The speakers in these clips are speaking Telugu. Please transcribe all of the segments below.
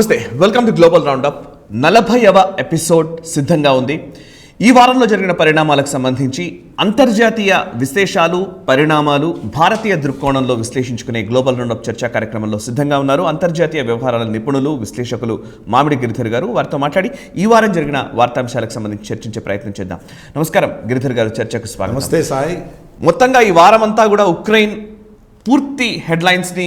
నమస్తే, వెల్కమ్ టు గ్లోబల్ రౌండప్. 40వ ఎపిసోడ్ సిద్ధంగా ఉంది. ఈ వారంలో జరిగిన పరిణామాలకు సంబంధించి అంతర్జాతీయ విశేషాలు, పరిణామాలు భారతీయ దృక్కోణంలో విశ్లేషించుకునే గ్లోబల్ రౌండప్ చర్చా కార్యక్రమంలో సిద్ధంగా ఉన్నారు అంతర్జాతీయ వ్యవహారాల నిపుణులు, విశ్లేషకులు మామిడి గిరిధర్ గారు. వారితో మాట్లాడి ఈ వారం జరిగిన వార్తాంశాలకు సంబంధించి చర్చించే ప్రయత్నం చేద్దాం. నమస్కారం గిరిధర్ గారు, చర్చకు స్వాగతం. నమస్తే సాయి. మొత్తంగా ఈ వారం అంతా కూడా ఉక్రెయిన్ పూర్తి హెడ్లైన్స్ని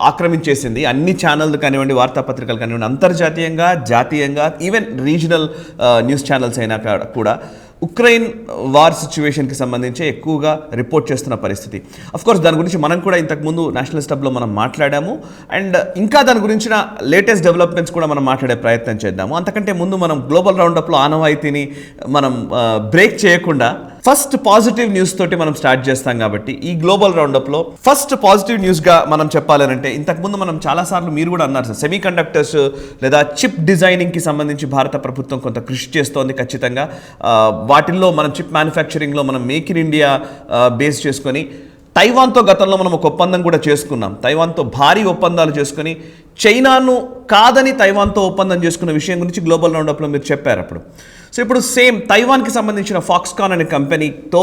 ఆక్రమించేసింది. అన్ని ఛానళ్ళు కానివ్వండి, వార్తాపత్రికలు కానివ్వండి, అంతర్జాతీయంగా, జాతీయంగా, ఈవెన్ రీజనల్ న్యూస్ ఛానల్స్ అయినా కూడా ఉక్రెయిన్ వార్ సిచ్యువేషన్కి సంబంధించి ఎక్కువగా రిపోర్ట్ చేస్తున్న పరిస్థితి. అఫ్కోర్స్ దాని గురించి మనం కూడా ఇంతకుముందు నేషనల్ స్టబ్లో మనం మాట్లాడాము. అండ్ ఇంకా దాని గురించిన లేటెస్ట్ డెవలప్మెంట్స్ కూడా మనం మాట్లాడే ప్రయత్నం చేద్దాము. అంతకంటే ముందు మనం గ్లోబల్ రౌండప్లో ఆనవాయితీని మనం బ్రేక్ చేయకుండా ఫస్ట్ పాజిటివ్ న్యూస్ తోటి మనం స్టార్ట్ చేస్తాం. కాబట్టి ఈ గ్లోబల్ రౌండప్లో ఫస్ట్ పాజిటివ్ న్యూస్గా మనం చెప్పాలంటే, ఇంతకుముందు మనం చాలాసార్లు మీరు కూడా అన్నారు సార్, సెమీ కండక్టర్స్ లేదా చిప్ డిజైనింగ్కి సంబంధించి భారత ప్రభుత్వం కొంత కృషి చేస్తోంది. ఖచ్చితంగా వాటిల్లో మనం చిప్ మ్యానుఫ్యాక్చరింగ్లో మనం మేక్ ఇన్ ఇండియా బేస్ చేసుకొని తైవాన్తో గతంలో మనం ఒక ఒప్పందం కూడా చేసుకున్నాం. తైవాన్తో భారీ ఒప్పందాలు చేసుకొని చైనాను కాదని తైవాన్తో ఒప్పందం చేసుకున్న విషయం గురించి గ్లోబల్ రౌండప్లో మీరు చెప్పారు అప్పుడు. సో ఇప్పుడు సేమ్ తైవాన్కి సంబంధించిన ఫాక్స్కాన్ అనే కంపెనీతో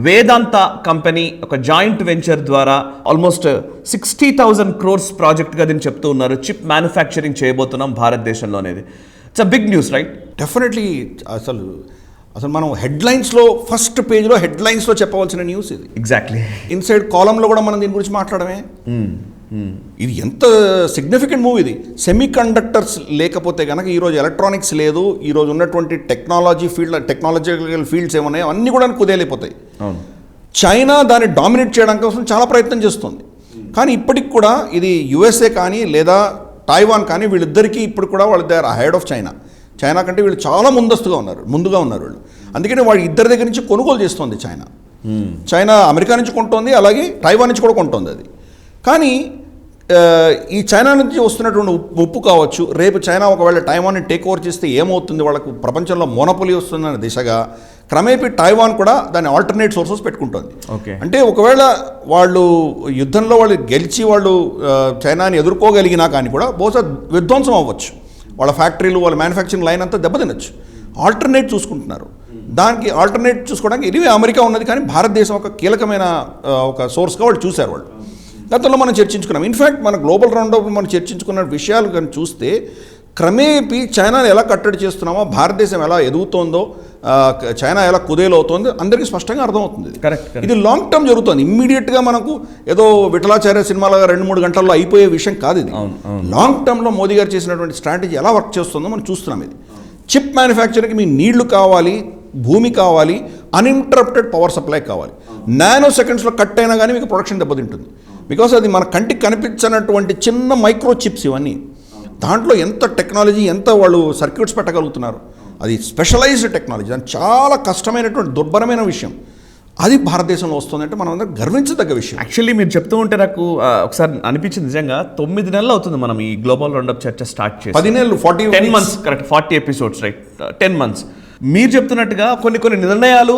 వేదాంత కంపెనీ ఒక జాయింట్ వెంచర్ ద్వారా ఆల్మోస్ట్ 60,000 crores ప్రాజెక్ట్గా దీన్ని చెప్తూ ఉన్నారు. చిప్ మ్యానుఫ్యాక్చరింగ్ చేయబోతున్నాం భారతదేశంలో అనేది. It's a big news, right? Definitely. అసలు మనం హెడ్లైన్స్లో ఫస్ట్ పేజ్లో హెడ్లైన్స్లో చెప్పవలసిన న్యూస్ ఇది. ఎగ్జాక్ట్లీ. ఇన్సైడ్ కాలంలో కూడా మనం దీని గురించి మాట్లాడమే. ఇది ఎంత సిగ్నిఫికెంట్ మూవ్ ఇది. సెమీ కండక్టర్స్ లేకపోతే కనుక ఈరోజు ఎలక్ట్రానిక్స్ లేదు, ఈరోజు ఉన్నటువంటి టెక్నాలజికల్ ఫీల్డ్స్ ఏమన్నాయో అన్నీ కూడా కుదేలైపోతాయి. చైనా దాన్ని డామినేట్ చేయడం కోసం చాలా ప్రయత్నం చేస్తుంది. కానీ ఇప్పటికి కూడా ఇది యుఎస్ఏ కానీ లేదా తైవాన్ కానీ వీళ్ళిద్దరికీ ఇప్పుడు కూడా వాళ్ళు they are ahead of China కంటే వీళ్ళు చాలా ముందుగా ఉన్నారు వీళ్ళు. అందుకని వాళ్ళ ఇద్దరి దగ్గర నుంచి కొనుగోలు చేస్తుంది చైనా అమెరికా నుంచి కొంటోంది, అలాగే తైవాన్ నుంచి కూడా కొంటోంది అది. కానీ ఈ చైనా నుంచి వస్తున్నటువంటి ఉప్పు కావచ్చు, రేపు చైనా ఒకవేళ తైవాన్ని టేక్ ఓవర్ చేస్తే ఏమవుతుంది, వాళ్ళకు ప్రపంచంలో మోనోపోలీ వస్తుందనే దిశగా క్రమేపీ తైవాన్ కూడా దాని ఆల్టర్నేట్ సోర్సెస్ పెట్టుకుంటుంది. అంటే ఒకవేళ వాళ్ళు యుద్ధంలో వాళ్ళు గెలిచి వాళ్ళు చైనాని ఎదుర్కోగలిగినా కానీ కూడా బహుశా విధ్వంసం అవ్వచ్చు, వాళ్ళ ఫ్యాక్టరీలు, వాళ్ళ మ్యానుఫ్యాక్చరింగ్ లైన్ అంతా దెబ్బతినొచ్చు. ఆల్టర్నేట్ చూసుకుంటున్నారు. దానికి ఆల్టర్నేట్ చూసుకోవడానికి ఇదివే అమెరికా ఉన్నది, కానీ భారతదేశం ఒక కీలకమైన ఒక సోర్స్గా వాళ్ళు చూశారు. వాళ్ళు గతంలో మనం చర్చించుకున్నాం. ఇన్ఫ్యాక్ట్ మన గ్లోబల్ రౌండప్ మనం చర్చించుకున్న విషయాలు కానీ చూస్తే క్రమేపీ చైనాను ఎలా కట్టడి చేస్తున్నామో, భారతదేశం ఎలా ఎదుగుతోందో, చైనా ఎలా కుదేలవుతోందో అందరికీ స్పష్టంగా అర్థమవుతుంది. ఇది లాంగ్ టర్మ్ జరుగుతుంది. ఇమ్మీడియట్గా మనకు ఏదో విఠలాచార్య సినిమాలుగా 2-3 గంటల్లో అయిపోయే విషయం కాదు ఇది. లాంగ్ టర్మ్లో మోదీ గారు చేసినటువంటి స్ట్రాటజీ ఎలా వర్క్ చేస్తుందో మనం చూస్తున్నాం. ఇది చిప్ మ్యానుఫ్యాక్చరింగ్కి మీ నీళ్లు కావాలి, భూమి కావాలి, అన్ఇంటరప్టెడ్ పవర్ సప్లై కావాలి. నానో సెకండ్స్లో కట్ అయినా కానీ మీకు ప్రొడక్షన్ దెబ్బతింటుంది. బికాస్ అది మన కంటికి కనిపించినటువంటి చిన్న మైక్రో చిప్స్ ఇవన్నీ. దాంట్లో ఎంత టెక్నాలజీ, ఎంత వాళ్ళు సర్క్యూట్స్ పెట్టగలుగుతున్నారు. అది స్పెషలైజ్డ్ టెక్నాలజీ, అది చాలా కష్టమైనటువంటి దుర్భరమైన విషయం. అది భారతదేశంలో వస్తుందంటే మనం అందరం గర్వించదగ్గ విషయం. యాక్చువల్లీ మీరు చెప్తూ ఉంటే నాకు ఒకసారి అనిపించింది, నిజంగా 9 నెలలు అవుతుంది మనం ఈ గ్లోబల్ రౌండప్ చర్చ స్టార్ట్ చేసి. 10 నెలలు, 10 months, correct. 40 episodes, right? 10 months. మీరు చెప్తున్నట్టుగా కొన్ని నిర్ణయాలు,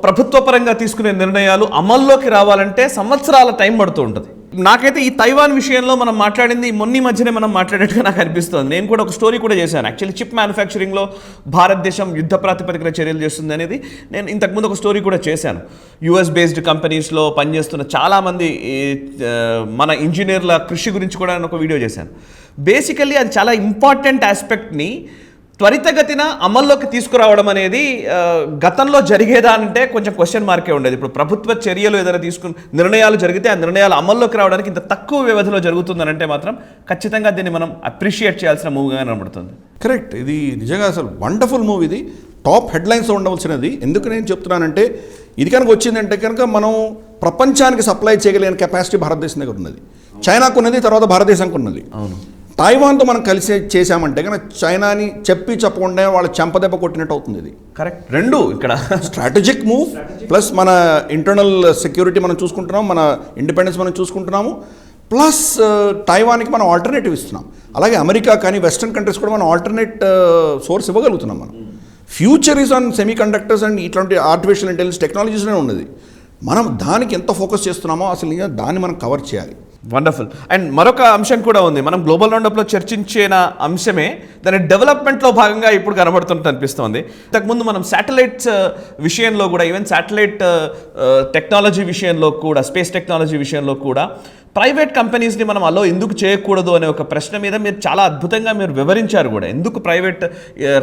ప్రభుత్వ పరంగా తీసుకునే నిర్ణయాలు అమల్లోకి రావాలంటే సంవత్సరాల టైం పడుతూ ఉంటుంది. నాకైతే ఈ తైవాన్ విషయంలో మనం మాట్లాడింది మొన్న మధ్యనే మనం మాట్లాడేట్టుగా నాకు అనిపిస్తుంది. నేను కూడా ఒక స్టోరీ కూడా చేశాను. యాక్చువల్లీ చిప్ మ్యానుఫ్యాక్చరింగ్లో భారతదేశం యుద్ధ ప్రాతిపదికన చర్యలు చేస్తుంది అనేది నేను ఇంతకుముందు ఒక స్టోరీ కూడా చేశాను. యుఎస్ బేస్డ్ కంపెనీస్లో పనిచేస్తున్న చాలామంది మన ఇంజనీర్ల కృషి గురించి కూడా నేను ఒక వీడియో చేశాను. బేసికల్లీ అది చాలా ఇంపార్టెంట్ ఆస్పెక్ట్ని త్వరితగతిన అమల్లోకి తీసుకురావడం అనేది గతంలో జరిగేదా అంటే కొంచెం క్వశ్చన్ మార్కే ఉండేది. ఇప్పుడు ప్రభుత్వ చర్యలు ఏదైనా నిర్ణయాలు జరిగితే ఆ నిర్ణయాలు అమల్లోకి రావడానికి ఇంత తక్కువ వ్యవధిలో జరుగుతుందనంటే మాత్రం ఖచ్చితంగా దీన్ని మనం అప్రిషియేట్ చేయాల్సిన మూవ్గా కనబడుతుంది. కరెక్ట్. ఇది నిజంగా అసలు వండర్ఫుల్ మూవ్. ఇది టాప్ హెడ్లైన్స్ ఉండవలసినది. ఎందుకు నేను చెప్తున్నానంటే, ఇది కనుక వచ్చిందంటే కనుక మనం ప్రపంచానికి సప్లై చేయగలిగిన కెపాసిటీ భారతదేశం దగ్గర ఉన్నది. చైనాకు ఉన్నది, తర్వాత భారతదేశానికి ఉన్నది. అవును. తైవాన్తో మనం కలిసి చేశామంటే కనుక చైనాని చెప్పకుండా వాళ్ళ చెంపదెబ్బ కొట్టినట్టు అవుతుంది. ఇది కరెక్ట్. రెండు ఇక్కడ స్ట్రాటజిక్ మూవ్, ప్లస్ మన ఇంటర్నల్ సెక్యూరిటీ మనం చూసుకుంటున్నాము, మన ఇండిపెండెన్స్ మనం చూసుకుంటున్నాము, ప్లస్ తైవాన్కి మనం ఆల్టర్నేటివ్ ఇస్తున్నాం. అలాగే అమెరికా కానీ వెస్టర్న్ కంట్రీస్ కూడా మనం ఆల్టర్నేట్ సోర్స్ ఇవ్వగలుగుతున్నాం. మనం future is on semiconductors and ఇట్లాంటి ఆర్టిఫిషియల్ ఇంటెలిజెన్స్ టెక్నాలజీస్నే ఉన్నది. మనం దానికి ఎంత ఫోకస్ చేస్తున్నామో అసలు దాన్ని మనం కవర్ చేయాలి. వండర్ఫుల్. అండ్ మరొక అంశం కూడా ఉంది, మనం గ్లోబల్ రౌండప్లో చర్చించిన అంశమే దాని డెవలప్మెంట్లో భాగంగా ఇప్పుడు కనబడుతున్నట్టు అనిపిస్తోంది. ఇంతకుముందు మనం శాటిలైట్స్ విషయంలో కూడా, ఈవెన్ శాటిలైట్ టెక్నాలజీ విషయంలో కూడా, స్పేస్ టెక్నాలజీ విషయంలో కూడా ప్రైవేట్ కంపెనీస్ని మనం అలో ఎందుకు చేయకూడదు అనే ఒక ప్రశ్న మీద మీరు చాలా అద్భుతంగా మీరు వివరించారు కూడా. ఎందుకు ప్రైవేట్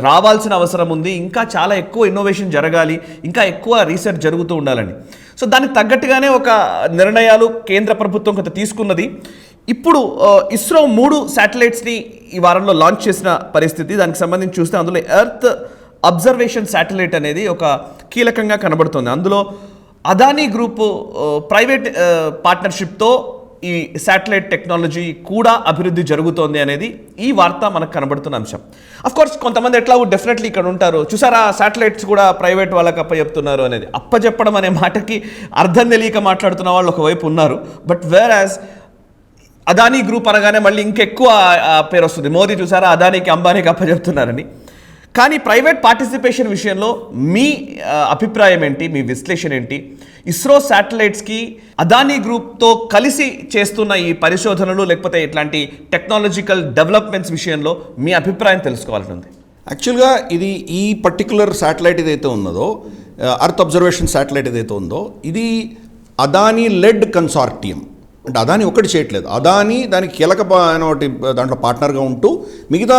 రావాల్సిన అవసరం ఉంది, ఇంకా చాలా ఎక్కువ ఇన్నోవేషన్ జరగాలి, ఇంకా ఎక్కువ రీసెర్చ్ జరుగుతూ ఉండాలని. సో దానికి తగ్గట్టుగానే ఒక నిర్ణయాలు కేంద్ర ప్రభుత్వం కొంత తీసుకున్నది. ఇప్పుడు ఇస్రో 3 శాటిలైట్స్ని ఈ వారంలో లాంచ్ చేసిన పరిస్థితి. దానికి సంబంధించి చూస్తే అందులో ఎర్త్ అబ్జర్వేషన్ శాటిలైట్ అనేది ఒక కీలకంగా కనబడుతుంది. అందులో అదానీ గ్రూప్ ప్రైవేట్ పార్ట్నర్షిప్తో ఈ శాటిలైట్ టెక్నాలజీ కూడా అభివృద్ధి జరుగుతోంది అనేది ఈ వార్త మనకు కనబడుతున్న అంశం. అఫ్కోర్స్ కొంతమంది ఎట్లా డెఫినెట్లీ ఇక్కడ ఉంటారు, చూసారా శాటిలైట్స్ కూడా ప్రైవేట్ వాళ్ళకి అప్పచెప్తున్నారు అనేది. అప్పచెప్పడం అనే మాటకి అర్థం తెలియక మాట్లాడుతున్న వాళ్ళు ఒకవైపు ఉన్నారు. But where as Adani group అనగానే మళ్ళీ ఇంకెక్కువ పేరు వస్తుంది, మోదీ చూసారా అదానీకి అంబానీకి అప్పచెప్తున్నారని. కానీ ప్రైవేట్ పార్టిసిపేషన్ విషయంలో మీ అభిప్రాయం ఏంటి, మీ విశ్లేషణ ఏంటి? ఇస్రో శాటిలైట్స్కి అదానీ గ్రూప్తో కలిసి చేస్తున్న ఈ పరిశోధనలు లేకపోతే ఇట్లాంటి టెక్నాలజికల్ డెవలప్మెంట్స్ విషయంలో మీ అభిప్రాయం తెలుసుకోవాలంటుంది. యాక్చువల్గా ఇది ఈ పర్టికులర్ శాటిలైట్ ఏదైతే ఉన్నదో, అర్త్ అబ్జర్వేషన్ శాటిలైట్ ఏదైతే ఉందో, ఇది అదానీ లెడ్ కన్సార్టియం. అంటే అదానీ ఒకటి చేయట్లేదు, అదానీ దానికి కీలక దాంట్లో పార్ట్నర్గా ఉంటూ మిగతా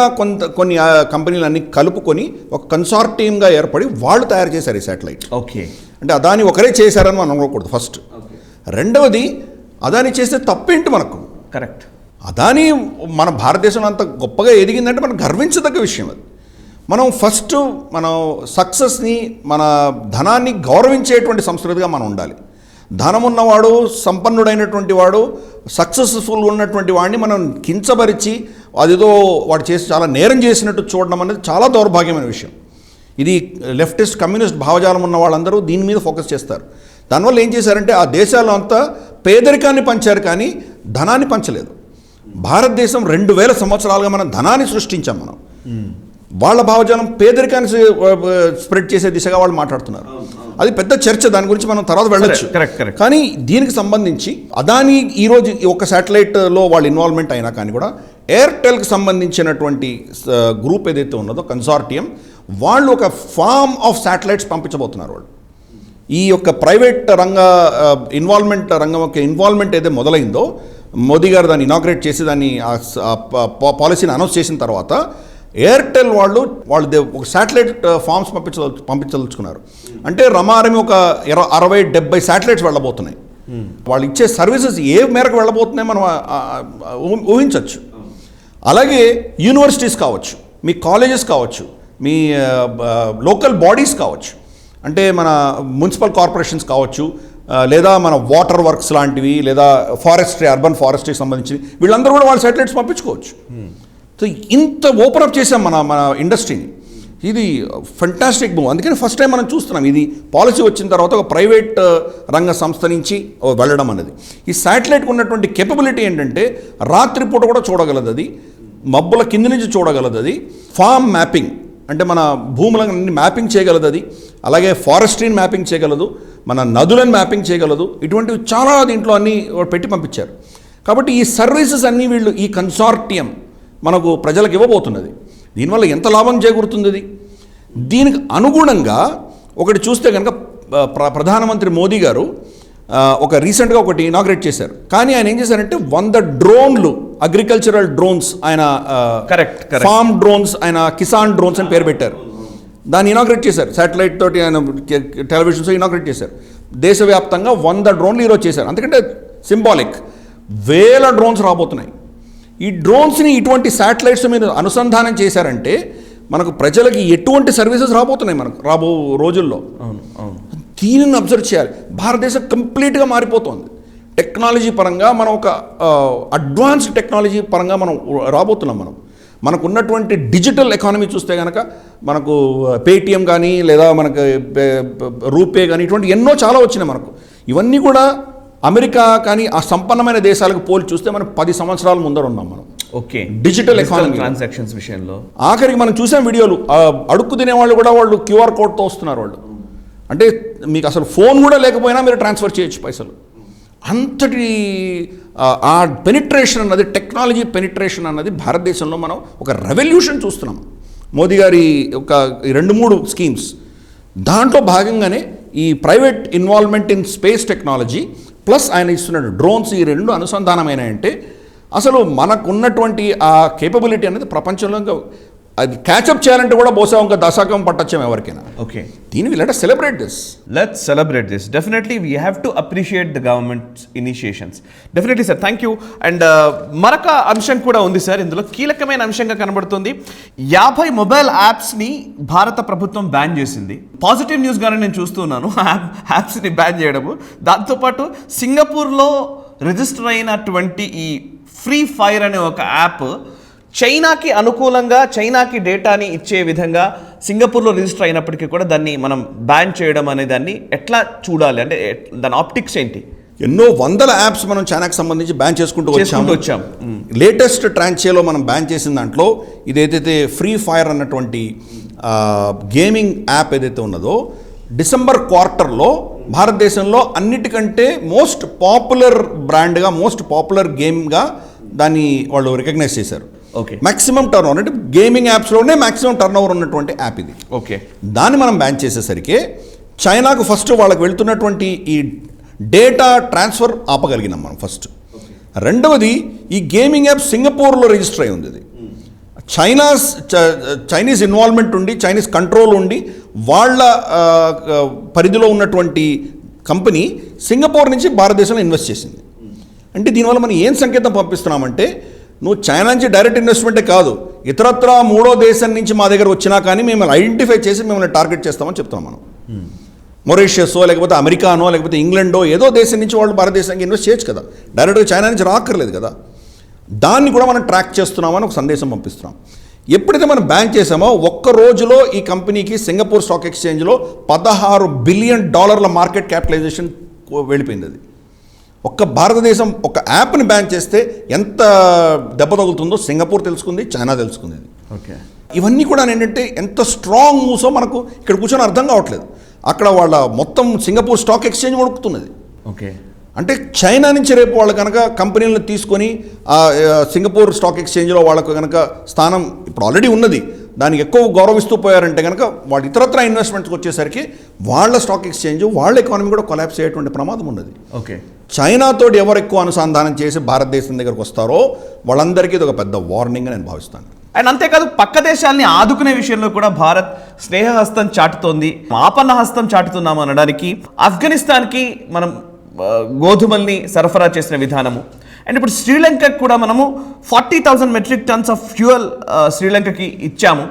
కొన్ని కంపెనీలు అన్ని కలుపుకొని ఒక కన్సార్టియంగా ఏర్పడి వాళ్ళు తయారు చేశారు ఈ శాటిలైట్. ఓకే, అంటే అదానీ ఒకరే చేశారని మనం అనుకోకూడదు ఫస్ట్. రెండవది, అదానీ చేస్తే తప్పేంటి మనకు? కరెక్ట్. అదానీ మన భారతదేశంలో అంత గొప్పగా ఎదిగిందంటే మనం గర్వించదగ్గ విషయం అది. మనం ఫస్ట్ మనం సక్సెస్ని, మన ధనాన్ని గౌరవించేటువంటి సంస్కృతిగా మనం ఉండాలి. ధనం ఉన్నవాడు, సంపన్నుడైనటువంటి వాడు, సక్సెస్ఫుల్ ఉన్నటువంటి వాడిని మనం కించపరిచి అదిదో వాడు చేసి చాలా నేరం చేసినట్టు చూడడం అనేది చాలా దౌర్భాగ్యమైన విషయం. ఇది లెఫ్టిస్ట్ కమ్యూనిస్ట్ భావజాలం ఉన్న వాళ్ళందరూ దీని మీద ఫోకస్ చేస్తారు. దానివల్ల ఏం చేశారంటే ఆ దేశాల్లో అంతా పేదరికాన్ని పంచారు కానీ ధనాన్ని పంచలేదు. భారతదేశం 2000 సంవత్సరాలుగా మనం ధనాన్ని సృష్టించాం. మనం వాళ్ళ భావజాలం పేదరికాన్ని స్ప్రెడ్ చేసే దిశగా వాళ్ళు మాట్లాడుతున్నారు. అది పెద్ద చర్చ, దాని గురించి మనం తర్వాత వెళ్ళొచ్చు. కానీ దీనికి సంబంధించి అదానీ ఈరోజు ఒక శాటిలైట్లో వాళ్ళ ఇన్వాల్వ్మెంట్ అయినా కానీ కూడా ఎయిర్టెల్కి సంబంధించినటువంటి గ్రూప్ ఏదైతే ఉన్నదో కన్సార్టియం, వాళ్ళు ఒక ఫామ్ ఆఫ్ శాటిలైట్స్ పంపించబోతున్నారు. వాళ్ళు ఈ యొక్క ప్రైవేట్ ఇన్వాల్వ్మెంట్ ఏదైతే మొదలైందో, మోదీ గారు దాన్ని ఇనాగ్రేట్ చేసి దాన్ని పాలసీని అనౌన్స్ చేసిన తర్వాత ఎయిర్టెల్ వాళ్ళు ఒక శాటిలైట్ ఫామ్స్ పంపించదలుచుకున్నారు. అంటే రమారమి ఒక 60-70 శాటిలైట్స్ వెళ్ళబోతున్నాయి. వాళ్ళు ఇచ్చే సర్వీసెస్ ఏ మేరకు వెళ్ళబోతున్నాయి మనం ఊహించవచ్చు. అలాగే యూనివర్సిటీస్ కావచ్చు, మీ కాలేజెస్ కావచ్చు, మీ లోకల్ బాడీస్ కావచ్చు, అంటే మన మున్సిపల్ కార్పొరేషన్స్ కావచ్చు, లేదా మన వాటర్ వర్క్స్ లాంటివి, లేదా ఫారెస్ట్రీ, అర్బన్ ఫారెస్ట్రీకి సంబంధించి వీళ్ళందరూ కూడా వాళ్ళ శాటిలైట్స్ పంపించుకోవచ్చు. సో ఇంత ఓపెన్ అప్ చేసాం మన ఇండస్ట్రీని. ఇది ఫెంటాస్టిక్ మూవ్. అందుకని ఫస్ట్ టైం మనం చూస్తున్నాం ఇది పాలసీ వచ్చిన తర్వాత ఒక ప్రైవేట్ రంగ సంస్థ నుంచి వెళ్ళడం అనేది. ఈ శాటిలైట్కి ఉన్నటువంటి కేపబిలిటీ ఏంటంటే రాత్రిపూట కూడా చూడగలదు, అది మబ్బుల కింది నుంచి చూడగలదు, అది ఫామ్ మ్యాపింగ్ అంటే మన భూములను మ్యాపింగ్ చేయగలదు, అది అలాగే ఫారెస్ట్రీని మ్యాపింగ్ చేయగలదు, మన నదులను మ్యాపింగ్ చేయగలదు. ఇటువంటివి చాలా దీంట్లో అన్నీ పెట్టి పంపించారు. కాబట్టి ఈ సర్వీసెస్ అన్నీ వీళ్ళు ఈ కన్సార్టియం మనకు ప్రజలకు ఇవ్వబోతున్నది. దీనివల్ల ఎంత లాభం చేకూరుతుంది? అది దీనికి అనుగుణంగా ఒకటి చూస్తే కనుక ప్రధానమంత్రి మోదీ గారు రీసెంట్గా ఒకటి ఇనాగ్రేట్ చేశారు. కానీ ఆయన ఏం చేశారంటే 100 డ్రోన్లు, అగ్రికల్చరల్ డ్రోన్స్, ఆయన ఫార్మ్ డ్రోన్స్, ఆయన కిసాన్ డ్రోన్స్ అని పేరు పెట్టారు. దాన్ని ఇనాగ్రేట్ చేశారు. శాటిలైట్ తోటి ఆయన టెలివిజన్స్ ఇనాగ్రేట్ చేశారు. దేశవ్యాప్తంగా 100 డ్రోన్లు ఈరోజు చేశారు. అందుకంటే సింబాలిక్, వేల డ్రోన్స్ రాబోతున్నాయి. ఈ డ్రోన్స్ని ఇటువంటి శాటిలైట్స్ మీద అనుసంధానం చేశారంటే మనకు ప్రజలకి ఎటువంటి సర్వీసెస్ రాబోతున్నాయి మనకు రాబో రోజుల్లో. దీనిని అబ్జర్వ్ చేయాలి. భారతదేశం కంప్లీట్గా మారిపోతుంది టెక్నాలజీ పరంగా. మనం ఒక అడ్వాన్స్డ్ టెక్నాలజీ పరంగా మనం రాబోతున్నాం. మనకు ఉన్నటువంటి డిజిటల్ ఎకానమీ చూస్తే కనుక మనకు పేటిఎం కానీ, లేదా మనకు రూపే కానీ, ఇటువంటి ఎన్నో చాలా వచ్చినాయి మనకు. ఇవన్నీ కూడా అమెరికా కానీ ఆ సంపన్నమైన దేశాలకు పోల్చి చూస్తే మనం 10 సంవత్సరాల ముందర ఉన్నాం మనం. ఓకే, డిజిటల్ ఎకానమీ ట్రాన్సాక్షన్స్ విషయంలో ఆఖరికి మనం చూసాం వీడియోలు, అడుక్కు తినేవాళ్ళు కూడా వాళ్ళు QR కోడ్తో వస్తున్నారు. వాళ్ళు అంటే మీకు అసలు ఫోన్ కూడా లేకపోయినా మీరు ట్రాన్స్ఫర్ చేయొచ్చు పైసలు. అంతటి ఆ పెనిట్రేషన్ అన్నది, టెక్నాలజీ పెనిట్రేషన్ అన్నది భారతదేశంలో మనం ఒక రెవల్యూషన్ చూస్తున్నాం. మోదీ గారి ఒక 2-3 స్కీమ్స్ దాంట్లో భాగంగానే ఈ private involvement in space technology plus ఆయన ఇస్తున్న డ్రోన్స్, ఈ 2 అనుసంధానమైనాయంటే అసలు మనకు ఉన్నటువంటి ఆ కేపబిలిటీ అనేది ప్రపంచంలో ఇంకా అది క్యాచప్ చేయాలంటే కూడా బహుశా ఇంకా దశాకం పట్టచ్చాం ఎవరికైనా. ఓకే, దీన్ని let us celebrate this. Let's celebrate this. Definitely, we have to appreciate the government's initiations. Definitely, sir. Thank you. And మరొక అంశం కూడా ఉంది సార్, ఇందులో కీలకమైన అంశంగా కనబడుతుంది. 50 మొబైల్ యాప్స్ని భారత ప్రభుత్వం బ్యాన్ చేసింది. పాజిటివ్ న్యూస్ గానే నేను చూస్తున్నాను యాప్స్ని బ్యాన్ చేయడము. దాంతోపాటు సింగపూర్లో రిజిస్టర్ అయినటువంటి ఈ ఫ్రీ ఫైర్ అనే ఒక యాప్ చైనాకి అనుకూలంగా చైనాకి డేటాని ఇచ్చే విధంగా సింగపూర్లో రిజిస్టర్ అయినప్పటికీ కూడా దాన్ని మనం బ్యాన్ చేయడం అనే దాన్ని ఎట్లా చూడాలి, అంటే దాని ఆప్టిక్స్ ఏంటి? ఎన్నో వందల యాప్స్ మనం చైనాకి సంబంధించి బ్యాన్ చేసుకుంటూ వచ్చాం. లేటెస్ట్ ట్రాంచేలో మనం బ్యాన్ చేసిన దాంట్లో ఇదేదైతే ఫ్రీ ఫైర్ అన్నటువంటి గేమింగ్ యాప్ ఏదైతే ఉన్నదో డిసెంబర్ క్వార్టర్లో భారతదేశంలో అన్నిటికంటే మోస్ట్ పాపులర్ బ్రాండ్గా, మోస్ట్ పాపులర్ గేమ్గా దాన్ని వాళ్ళు రికగ్నైజ్ చేశారు. ఓకే, మ్యాక్సిమం టర్న్ ఓవర్ అంటే గేమింగ్ యాప్స్లోనే మ్యాక్సిమం టర్న్ ఓవర్ ఉన్నటువంటి యాప్ ఇది. ఓకే, దాన్ని మనం బ్యాన్ చేసేసరికి చైనాకు ఫస్ట్ వాళ్ళకి వెళ్తున్నటువంటి ఈ డేటా ట్రాన్స్ఫర్ ఆపగలిగినాం మనం ఫస్ట్. రెండవది, ఈ గేమింగ్ యాప్ సింగపూర్లో రిజిస్టర్ అయి ఉంది. ఇది చైనీస్ ఇన్వాల్వ్మెంట్ ఉండి, చైనీస్ కంట్రోల్ ఉండి, వాళ్ళ పరిధిలో ఉన్నటువంటి కంపెనీ సింగపూర్ నుంచి భారతదేశంలో ఇన్వెస్ట్ చేసింది. అంటే దీనివల్ల మనం ఏం సంకేతం పంపిస్తున్నామంటే, నువ్వు చైనా నుంచి డైరెక్ట్ ఇన్వెస్ట్మెంటే కాదు, ఇతరత్ర 3వ దేశం నుంచి మా దగ్గర వచ్చినా కానీ మిమ్మల్ని ఐడెంటిఫై చేసి మిమ్మల్ని టార్గెట్ చేస్తామని చెప్తున్నాం మనం. మొరీషియస్ లేకపోతే అమెరికానో లేకపోతే ఇంగ్లాండో ఏదో దేశం నుంచి వాళ్ళు భారతదేశానికి ఇన్వెస్ట్ చేయొచ్చు కదా, డైరెక్ట్గా చైనా నుంచి రాక్కర్లేదు కదా. దాన్ని కూడా మనం ట్రాక్ చేస్తున్నామని ఒక సందేశం పంపిస్తున్నాం. ఎప్పుడైతే మనం బ్యాన్ చేసామో ఒక్క రోజులో ఈ కంపెనీకి సింగపూర్ స్టాక్ ఎక్స్చేంజ్లో $16 బిలియన్ మార్కెట్ క్యాపిటలైజేషన్ వెళ్ళిపోయింది. అది ఒక్క భారతదేశం ఒక యాప్ని బ్యాన్ చేస్తే ఎంత దెబ్బ తగులుతుందో సింగపూర్ తెలుసుకుంది, చైనా తెలుసుకుంది. ఓకే, ఇవన్నీ కూడా ఏంటంటే ఎంత స్ట్రాంగ్ మూవ్సో మనకు ఇక్కడ కూర్చొని అర్థం కావట్లేదు. అక్కడ వాళ్ళ మొత్తం సింగపూర్ స్టాక్ ఎక్స్చేంజ్ వణుకుతున్నది. ఓకే, అంటే చైనా నుంచి రేపు వాళ్ళు కనుక కంపెనీలను తీసుకొని సింగపూర్ స్టాక్ ఎక్స్చేంజ్లో వాళ్ళకు కనుక స్థానం ఇప్పుడు ఆల్రెడీ ఉన్నది, దానికి ఎక్కువ గౌరవిస్తూ పోయారంటే కనుక వాళ్ళు ఇతరత్ర ఇన్వెస్ట్మెంట్స్కి వచ్చేసరికి వాళ్ళ స్టాక్ ఎక్స్చేంజ్, వాళ్ళ ఎకానమీ కూడా కొలాప్స్ అయ్యేటువంటి ప్రమాదం ఉన్నది. ఓకే, చైనాతో ఎవరు ఎక్కువ అనుసంధానం చేసి భారతదేశం దగ్గరకు వస్తారో వాళ్ళందరికీ ఇది ఒక పెద్ద వార్నింగ్ నేను భావిస్తాను. అండ్ అంతేకాదు, పక్క దేశాలని ఆదుకునే విషయంలో కూడా భారత్ స్నేహహస్తం చాటుతోంది, ఆపన్న హస్తం చాటుతున్నాము అనడానికి ఆఫ్ఘనిస్తాన్కి మనం గోధుమల్ని సరఫరా చేసిన విధానము. అండ్ ఇప్పుడు శ్రీలంకకు కూడా మనము 40,000 మెట్రిక్ టన్స్ ఆఫ్ ఫ్యూయల్ శ్రీలంకకి ఇచ్చాము.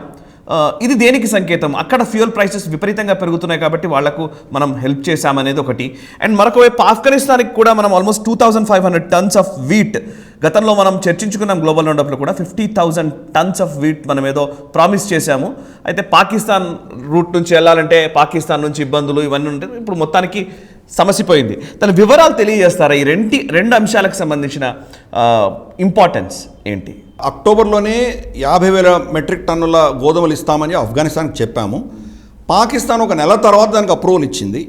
ఇది దేనికి సంకేతం? అక్కడ ఫ్యూయల్ ప్రైసెస్ విపరీతంగా పెరుగుతున్నాయి కాబట్టి వాళ్లకు మనం హెల్ప్ చేశామనేది ఒకటి. అండ్ మరొక వైపు ఆఫ్ఘనిస్తాన్కి కూడా మనం ఆల్మోస్ట్ 2,500 టన్స్ ఆఫ్ వీట్, గతంలో మనం చర్చించుకున్నాం గ్లోబల్ రౌండప్లో కూడా 50,000 టన్స్ ఆఫ్ వీట్ మనం ఏదో ప్రామిస్ చేశాము. అయితే పాకిస్తాన్ రూట్ నుంచి వెళ్ళాలంటే పాకిస్తాన్ నుంచి ఇబ్బందులు ఇవన్నీ ఉంటాయి. ఇప్పుడు మొత్తానికి సమసిపోయింది. దాని వివరాలు తెలియజేస్తారా? ఈ రెండు అంశాలకు సంబంధించిన ఇంపార్టెన్స్ ఏంటి? అక్టోబర్లోనే 50,000 మెట్రిక్ టన్నుల గోధుమలు ఇస్తామని ఆఫ్ఘనిస్తాన్కి చెప్పాము. పాకిస్తాన్ ఒక నెల తర్వాత దానికి అప్రూవల్ ఇచ్చింది.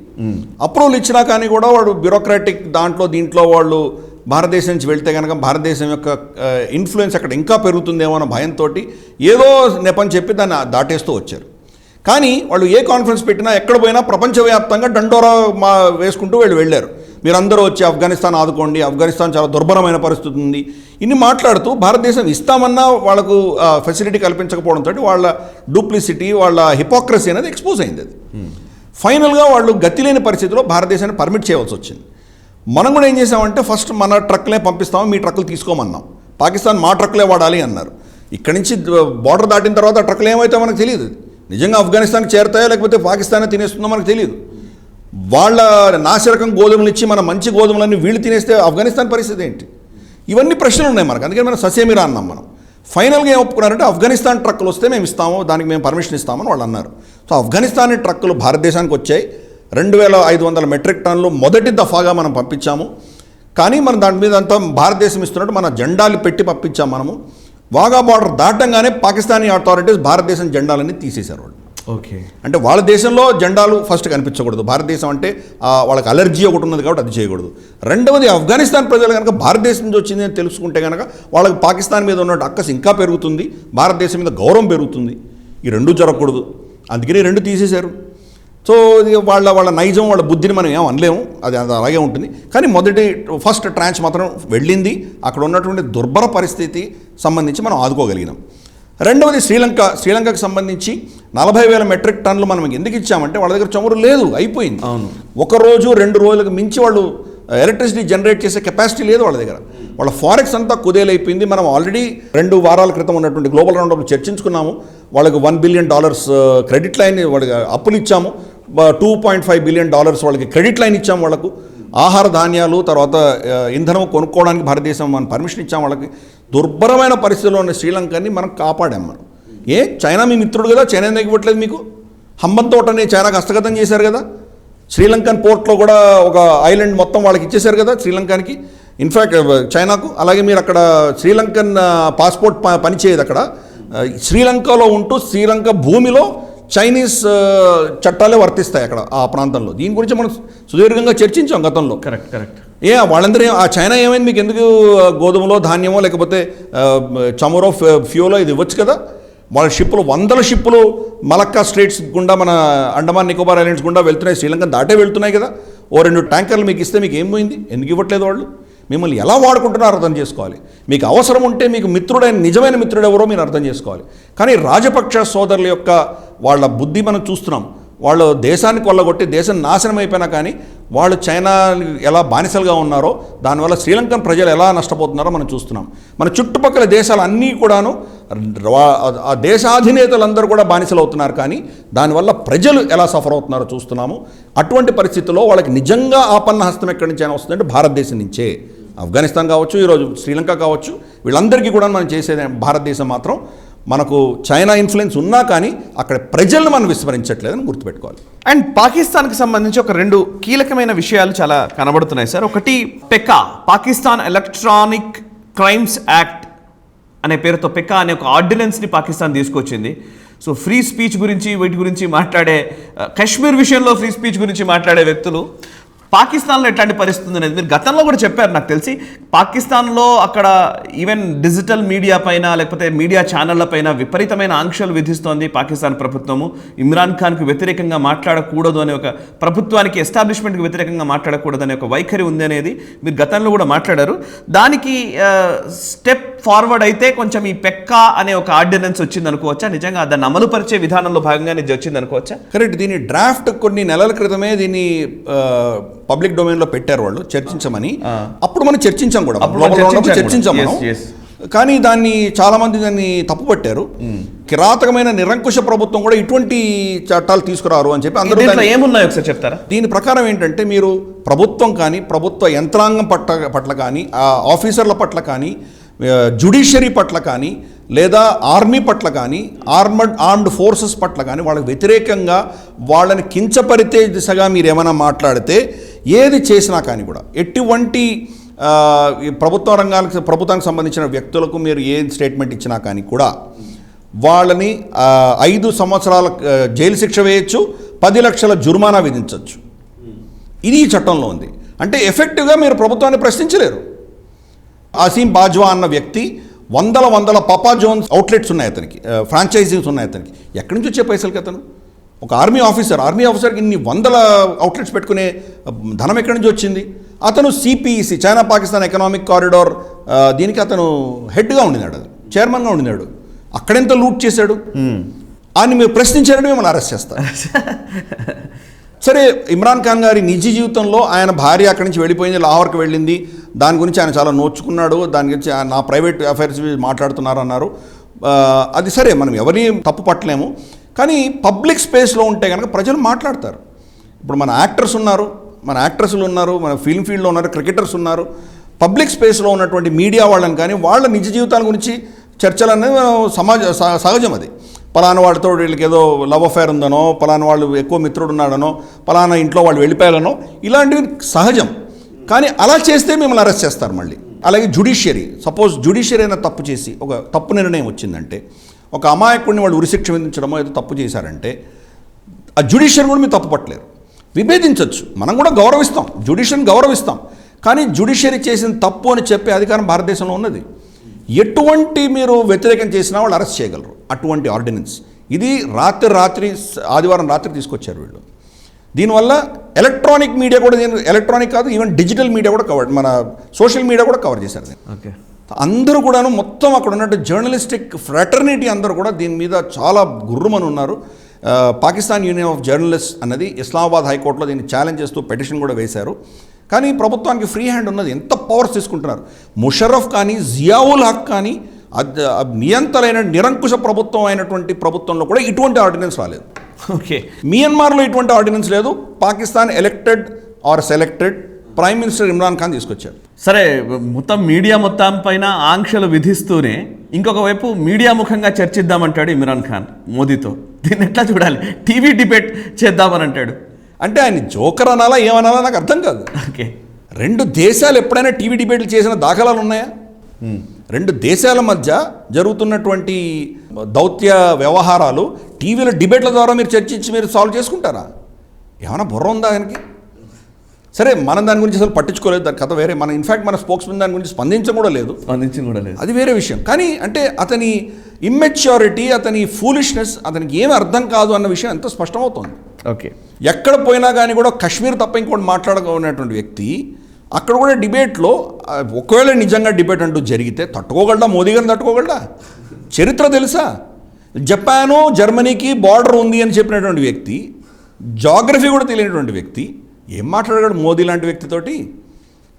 అప్రూవల్ ఇచ్చినా కానీ కూడా వాడు బ్యూరోక్రాటిక్ దీంట్లో వాళ్ళు భారతదేశం నుంచి వెళ్తే కనుక భారతదేశం యొక్క ఇన్ఫ్లుయెన్స్ అక్కడ ఇంకా పెరుగుతుందేమో అన్న భయంతో ఏదో నెపని చెప్పి దాన్ని దాటేస్తూ వచ్చారు. కానీ వాళ్ళు ఏ కాన్ఫరెన్స్ పెట్టినా ఎక్కడ పోయినా ప్రపంచవ్యాప్తంగా దండోరా వేసుకుంటూ వెళ్ళారు. మీరందరూ వచ్చి ఆఫ్ఘనిస్తాన్ ఆదుకోండి, ఆఫ్ఘనిస్తాన్ చాలా దుర్భరమైన పరిస్థితి ఉంది, ఇన్ని మాట్లాడుతూ భారతదేశం ఇస్తామన్నా వాళ్ళకు ఫెసిలిటీ కల్పించకపోవడంతో వాళ్ళ డూప్లిసిటీ, వాళ్ళ హిపోక్రసీ అనేది ఎక్స్పోజ్ అయింది. అది ఫైనల్గా వాళ్ళు గతి లేని పరిస్థితిలో భారతదేశాన్ని పర్మిట్ చేయవలసి వచ్చింది. మనం కూడా ఏం చేసామంటే ఫస్ట్ మన ట్రక్లే పంపిస్తాము, మీ ట్రక్కులు తీసుకోమన్నాం. పాకిస్తాన్ మా ట్రక్కులే వాడాలి అన్నారు. ఇక్కడి నుంచి బార్డర్ దాటిన తర్వాత ఆ ట్రక్కులు ఏమైతే మనకు తెలియదు. నిజంగా ఆఫ్ఘనిస్తాన్కి చేరుతాయో లేకపోతే పాకిస్తానే తినేస్తుందో మనకు తెలియదు. వాళ్ళ నాసిరకం గోధుమలు ఇచ్చి మన మంచి గోధుమలన్నీ వీళ్ళు తినేస్తే ఆఫ్ఘనిస్తాన్ పరిస్థితి ఏంటి? ఇవన్నీ ప్రశ్నలు ఉన్నాయి మనకు. అందుకని మనం ససేమిరా అన్నాం. మనం ఫైనల్గా ఏం ఒప్పుకున్నారంటే ఆఫ్ఘనిస్తాన్ ట్రక్కులు వస్తే మేము ఇస్తాము, దానికి మేము పర్మిషన్ ఇస్తామని వాళ్ళు అన్నారు. సో ఆఫ్ఘనిస్తాన్ ట్రక్కులు భారతదేశానికి వచ్చాయి. 2,500 మెట్రిక్ టన్నులు మొదటి దఫాగా మనం పంపించాము. కానీ మనం దాని మీద అంతా భారతదేశం ఇస్తున్నట్టు మన జెండాలు పెట్టి పంపించాము. మనము వాగా బార్డర్ దాటంగానే పాకిస్తానీ అథారిటీస్ భారతదేశం జెండాలన్నీ తీసేశారు వాళ్ళు. ఓకే. అంటే వాళ్ళ దేశంలో జెండాలు ఫస్ట్ కనిపించకూడదు. భారతదేశం అంటే వాళ్ళకి అలర్జీ ఒకటి ఉన్నది కాబట్టి అది చేయకూడదు. రెండవది, ఆఫ్ఘనిస్తాన్ ప్రజలు కనుక భారతదేశం నుంచి వచ్చింది అని తెలుసుకుంటే కనుక వాళ్ళకి పాకిస్తాన్ మీద ఉన్న అక్కసు ఇంకా పెరుగుతుంది, భారతదేశం మీద గౌరవం పెరుగుతుంది. ఈ రెండు జరగకూడదు, అందుకని రెండు తీసేశారు. సో ఇది వాళ్ళ నైజం, వాళ్ళ బుద్ధిని మనం ఏం అనలేము, అది అలాగే ఉంటుంది. కానీ ఫస్ట్ ట్రాంచ్ మాత్రం వెళ్ళింది, అక్కడ ఉన్నటువంటి దుర్భర పరిస్థితి సంబంధించి మనం ఆదుకోగలిగినాం. రెండవది శ్రీలంకకు సంబంధించి 40,000 మెట్రిక్ టన్నులు మనం ఎందుకు ఇచ్చామంటే వాళ్ళ దగ్గర చమురు లేదు, అయిపోయింది. అవును. ఒక రోజు 2 రోజులకు మించి వాళ్ళు ఎలక్ట్రిసిటీ జనరేట్ చేసే కెపాసిటీ లేదు వాళ్ళ దగ్గర. వాళ్ళ ఫారెక్స్ అంతా కుదేలైపోయింది. మనం ఆల్రెడీ 2 వారాల క్రితం ఉన్నటువంటి గ్లోబల్ రౌండప్లో చర్చించుకున్నాము. వాళ్ళకి $1 బిలియన్ క్రెడిట్ లైన్ వాళ్ళకి అప్పులు ఇచ్చాము, $2.5 బిలియన్ వాళ్ళకి క్రెడిట్ లైన్ ఇచ్చాము. వాళ్ళకు ఆహార ధాన్యాలు, తర్వాత ఇంధనం కొనుక్కోవడానికి భారతదేశం మనం పర్మిషన్ ఇచ్చాము. వాళ్ళకి దుర్భరమైన పరిస్థితుల్లో ఉన్న శ్రీలంకని మనం కాపాడాం. మనం చైనా మీ మిత్రుడు కదా, చైనా ఎందుకు ఇవ్వట్లేదు మీకు? హంబన్ తోటని చైనాకు హస్తగతం చేశారు కదా. శ్రీలంకన్ పోర్ట్లో కూడా ఒక ఐలాండ్ మొత్తం వాళ్ళకి ఇచ్చేశారు కదా శ్రీలంకానికి, ఇన్ఫ్యాక్ట్ చైనాకు. అలాగే మీరు అక్కడ శ్రీలంకన్ పాస్పోర్ట్ పనిచేయదు అక్కడ. శ్రీలంకలో ఉంటూ శ్రీలంక భూమిలో చైనీస్ చట్టాలే వర్తిస్తాయి అక్కడ ఆ ప్రాంతంలో. దీని గురించి మనం సుదీర్ఘంగా చర్చించాం గతంలో. కరెక్ట్. వాళ్ళందరూ ఆ చైనా ఏమైంది, మీకు ఎందుకు గోధుమలో ధాన్యమో లేకపోతే చమురో ఫ్యూలో ఇది ఇవ్వచ్చు కదా. వాళ్ళ షిప్పులు 100 షిప్పులు మలక్కా స్ట్రేట్స్ గుండా, మన అండమాన్ నికోబార్ ఐలాండ్స్ గుండా వెళ్తున్నాయి, శ్రీలంక దాటే వెళ్తున్నాయి కదా. 2 ట్యాంకర్లు మీకు ఇస్తే మీకు ఏం పోయింది? ఎందుకు ఇవ్వట్లేదు? వాళ్ళు మిమ్మల్ని ఎలా వాడుకుంటున్నారో అర్థం చేసుకోవాలి. మీకు అవసరం ఉంటే మీకు మిత్రుడైన నిజమైన మిత్రుడు ఎవరో మీరు అర్థం చేసుకోవాలి. కానీ రాజపక్ష సోదరుల యొక్క వాళ్ళ బుద్ధి మనం చూస్తున్నాం. వాళ్ళు దేశాన్ని కొల్లగొట్టి దేశం నాశనం అయిపోయినా కానీ వాళ్ళు చైనా ఎలా బానిసలుగా ఉన్నారో, దానివల్ల శ్రీలంకన్ ప్రజలు ఎలా నష్టపోతున్నారో మనం చూస్తున్నాం. మన చుట్టుపక్కల దేశాలు అన్నీ కూడాను ఆ దేశాధినేతలందరూ కూడా బానిసలు అవుతున్నారు, కానీ దానివల్ల ప్రజలు ఎలా సఫర్ అవుతున్నారో చూస్తున్నాము. అటువంటి పరిస్థితుల్లో వాళ్ళకి నిజంగా ఆపన్న హస్తం ఎక్కడి నుంచి అయినా వస్తుందంటే భారతదేశం నుంచే. ఆఫ్ఘనిస్తాన్ కావచ్చు, ఈరోజు శ్రీలంక కావచ్చు, వీళ్ళందరికీ కూడా మనం చేసేది భారతదేశం మాత్రం. మనకు చైనా ఇన్ఫ్లుయెన్స్ ఉన్నా కానీ అక్కడ ప్రజలను మనం విస్మరించట్లేదని గుర్తుపెట్టుకోవాలి. అండ్ పాకిస్తాన్కి సంబంధించి ఒక 2 కీలకమైన విషయాలు చాలా కనబడుతున్నాయి సార్. ఒకటి పెకా, పాకిస్తాన్ ఎలక్ట్రానిక్ క్రైమ్స్ యాక్ట్ అనే పేరుతో పెకా అనే ఒక ఆర్డినెన్స్ని పాకిస్తాన్ తీసుకొచ్చింది. సో ఫ్రీ స్పీచ్ గురించి, వీటి గురించి మాట్లాడే, కశ్మీర్ విషయంలో ఫ్రీ స్పీచ్ గురించి మాట్లాడే వ్యక్తులు పాకిస్తాన్లో ఎట్లాంటి పరిస్థితి ఉంది అనేది మీరు గతంలో కూడా చెప్పారు నాకు తెలిసి. పాకిస్తాన్లో అక్కడ ఈవెన్ డిజిటల్ మీడియా పైన లేకపోతే మీడియా ఛానళ్ల పైన విపరీతమైన ఆంక్షలు విధిస్తోంది పాకిస్తాన్ ప్రభుత్వము. ఇమ్రాన్ ఖాన్కు వ్యతిరేకంగా మాట్లాడకూడదు అనే ఒక, ప్రభుత్వానికి ఎస్టాబ్లిష్మెంట్కి వ్యతిరేకంగా మాట్లాడకూడదు అనే ఒక వైఖరి ఉంది అనేది మీరు గతంలో కూడా మాట్లాడారు. దానికి స్టెప్ ఫార్వర్డ్ అయితే కొంచెం ఈ పెక్కా అనే ఒక ఆర్డినెన్స్ వచ్చింది అనుకోవచ్చా? నిజంగా దాన్ని అమలు పరిచే విధానంలో భాగంగానే ఇది వచ్చింది అనుకోవచ్చా? కరెక్ట్. దీని డ్రాఫ్ట్ కొన్ని నెలల క్రితమే దీన్ని పబ్లిక్ డొమైన్లో పెట్టారు వాళ్ళు, చర్చించమని. అప్పుడు మనం చర్చించాం కూడా, చర్చించాం మనం. కానీ దాన్ని చాలామంది దాన్ని తప్పుపట్టారు. కిరాతకమైన నిరంకుశ ప్రభుత్వం కూడా ఇటువంటి చట్టాలు తీసుకురారు అని చెప్పి అందరూ. ఏమున్నాయి ఒకసారి చెప్తారా? దీని ప్రకారం ఏంటంటే, మీరు ప్రభుత్వం కానీ, ప్రభుత్వ యంత్రాంగం పట్ల కానీ, ఆఫీసర్ల పట్ల కానీ, జ్యుడిషియరీ పట్ల కానీ, లేదా ఆర్మీ పట్ల కానీ, ఆర్మ్డ్ ఫోర్సెస్ పట్ల కానీ వాళ్ళకి వ్యతిరేకంగా వాళ్ళని కించపరితే దిశగా మీరు ఏమైనా మాట్లాడితే, ఏది చేసినా కానీ కూడా, ఎటువంటి ప్రభుత్వానికి సంబంధించిన వ్యక్తులకు మీరు ఏ స్టేట్మెంట్ ఇచ్చినా కానీ కూడా వాళ్ళని 5 సంవత్సరాల జైలు శిక్ష వేయచ్చు, 10 లక్షల జుర్మానా విధించవచ్చు. ఇది ఈ చట్టంలో ఉంది. అంటే ఎఫెక్టివ్గా మీరు ప్రభుత్వాన్ని ప్రశ్నించలేరు. అసీం బాజ్వా అన్న వ్యక్తి వందల పాపా జోన్స్ అవుట్లెట్స్ ఉన్నాయి అతనికి, ఫ్రాంచైజీస్ ఉన్నాయి అతనికి. ఎక్కడి నుంచి వచ్చే పైసలకి అతను? ఒక ఆర్మీ ఆఫీసర్కి ఇన్ని 100 అవుట్లెట్స్ పెట్టుకునే ధనం ఎక్కడి నుంచి వచ్చింది? అతను CPEC, China Pakistan economic corridor, దీనికి అతను హెడ్గా ఉండినాడు, చైర్మన్గా ఉండినాడు. అక్కడెంత లూట్ చేశాడు అని మీరు ప్రశ్నించారని మిమ్మల్ని అరెస్ట్ చేస్తారు. సరే, ఇమ్రాన్ ఖాన్ గారి నిజ జీవితంలో ఆయన భార్య అక్కడి నుంచి వెళ్ళిపోయింది, లాహోర్కి వెళ్ళింది. దాని గురించి ఆయన చాలా నోచుకున్నాడు. దాని గురించి నా ప్రైవేట్ అఫైర్స్ మాట్లాడుతున్నారు అన్నారు. అది సరే, మనం ఎవరిని తప్పు పట్టలేము. కానీ పబ్లిక్ స్పేస్లో ఉంటే కనుక ప్రజలు మాట్లాడతారు. ఇప్పుడు మన యాక్టర్స్ ఉన్నారు, మన యాక్ట్రెస్లు ఉన్నారు, మన ఫిల్మ్ ఫీల్డ్లో ఉన్నారు, క్రికెటర్స్ ఉన్నారు. పబ్లిక్ స్పేస్లో ఉన్నటువంటి మీడియా వాళ్ళని కానీ వాళ్ళ నిజ జీవితాల గురించి చర్చలు అనేది సహజం. అది పలానా వాళ్ళతో వీళ్ళకి ఏదో లవ్ అఫైర్ ఉందనో, పలానా వాళ్ళు ఎక్కువ మిత్రుడు ఉన్నాడనో, పలానా ఇంట్లో వాళ్ళు వెళ్ళిపోయాలనో, ఇలాంటివి సహజం. కానీ అలా చేస్తే మిమ్మల్ని అరెస్ట్ చేస్తారు మళ్ళీ. అలాగే సపోజ్ జ్యుడిషియరీ అయినా తప్పు చేసి ఒక తప్పు నిర్ణయం వచ్చిందంటే, ఒక అమాయకుడిని వాళ్ళు ఉరిశిక్ష విధించడమో ఏదో తప్పు చేశారంటే ఆ జ్యుడిషియర్ కూడా మీరు తప్పుపట్టలేరు. విభేదించవచ్చు, మనం కూడా గౌరవిస్తాం, జ్యుడిషియర్ని గౌరవిస్తాం, కానీ జ్యుడిషియరీ చేసిన తప్పు అని చెప్పే అధికారం భారతదేశంలో ఉన్నది. ఎటువంటి మీరు వ్యతిరేకం చేసినా వాళ్ళు అరెస్ట్ చేయగలరు. అటువంటి ఆర్డినెన్స్ ఇది రాత్రి ఆదివారం రాత్రి తీసుకొచ్చారు వీళ్ళు. దీనివల్ల ఎలక్ట్రానిక్ మీడియా కూడా, ఎలక్ట్రానిక్ కాదు ఈవెన్ డిజిటల్ మీడియా కూడా కవర్, మన సోషల్ మీడియా కూడా కవర్ చేశారు దీన్ని. ఓకే, అందరూ కూడాను మొత్తం అక్కడ ఉన్నట్టు జర్నలిస్టిక్ ఫ్రాటర్నిటీ అందరూ కూడా దీని మీద చాలా గుర్రుమని ఉన్నారు. పాకిస్తాన్ యూనియన్ ఆఫ్ జర్నలిస్ట్ అన్నది ఇస్లామాబాద్ హైకోర్టులో దీన్ని ఛాలెంజ్ చేస్తూ పిటిషన్ కూడా వేశారు. కానీ ప్రభుత్వానికి ఫ్రీ హ్యాండ్ ఉన్నది, ఎంత పవర్స్ తీసుకుంటున్నారు. ముషర్రఫ్ కానీ జియావుల్ హక్ కానీ నియంతలైన నిరంకుశ ప్రభుత్వం అయినటువంటి ప్రభుత్వంలో కూడా ఇటువంటి ఆర్డినెన్స్ రాలేదు. ఓకే, మియన్మార్లో ఇటువంటి ఆర్డినెన్స్ లేదు. Pakistan elected or selected prime minister Imran Khan తీసుకొచ్చారు. సరే, మొత్తం మీడియా మొత్తం పైన ఆంక్షలు విధిస్తూనే ఇంకొక వైపు మీడియా ముఖంగా చర్చిద్దామంటాడు ఇమ్రాన్ ఖాన్ మోదీతో. దీన్ని ఎట్లా చూడాలి? టీవీ డిబేట్ చేద్దామని అంటాడు. అంటే ఆయన జోకర్ అనాలా ఏమనాలా నాకు అర్థం కాదు. ఓకే, రెండు దేశాలు ఎప్పుడైనా టీవీ డిబేట్లు చేసిన దాఖలాలు ఉన్నాయా? రెండు దేశాల మధ్య జరుగుతున్నటువంటి దౌత్య వ్యవహారాలు టీవీలో డిబేట్ల ద్వారా మీరు చర్చించి మీరు సాల్వ్ చేసుకుంటారా? ఏమైనా బుర్ర ఉందా ఆయనకి? సరే, మనం దాని గురించి అసలు పట్టించుకోలేదు, దాని కథ వేరే. మన ఇన్ఫ్యాక్ట్ మన స్పోక్స్మెన్ దాని గురించి స్పందించడం కూడా లేదు, అది వేరే విషయం. కానీ అంటే అతని ఇమ్మెచ్యూరిటీ, అతని ఫూలిష్నెస్, అతనికి ఏమి అర్థం కాదు అన్న విషయం ఎంత స్పష్టమవుతుంది. ఓకే, ఎక్కడ పోయినా కానీ కూడా కశ్మీర్ తప్ప ఇంకోటి మాట్లాడుకున్నటువంటి వ్యక్తి అక్కడ కూడా డిబేట్లో ఒకవేళ నిజంగా డిబేట్ అంటూ జరిగితే తట్టుకోగలడా? మోదీ గారిని తట్టుకోగలడా? చరిత్ర తెలుసా? జపాను జర్మనీకి బార్డర్ ఉంది అని చెప్పినటువంటి వ్యక్తి, జాగ్రఫీ కూడా తెలియనటువంటి వ్యక్తి ఏం మాట్లాడగలడు మోదీ లాంటి వ్యక్తితోటి?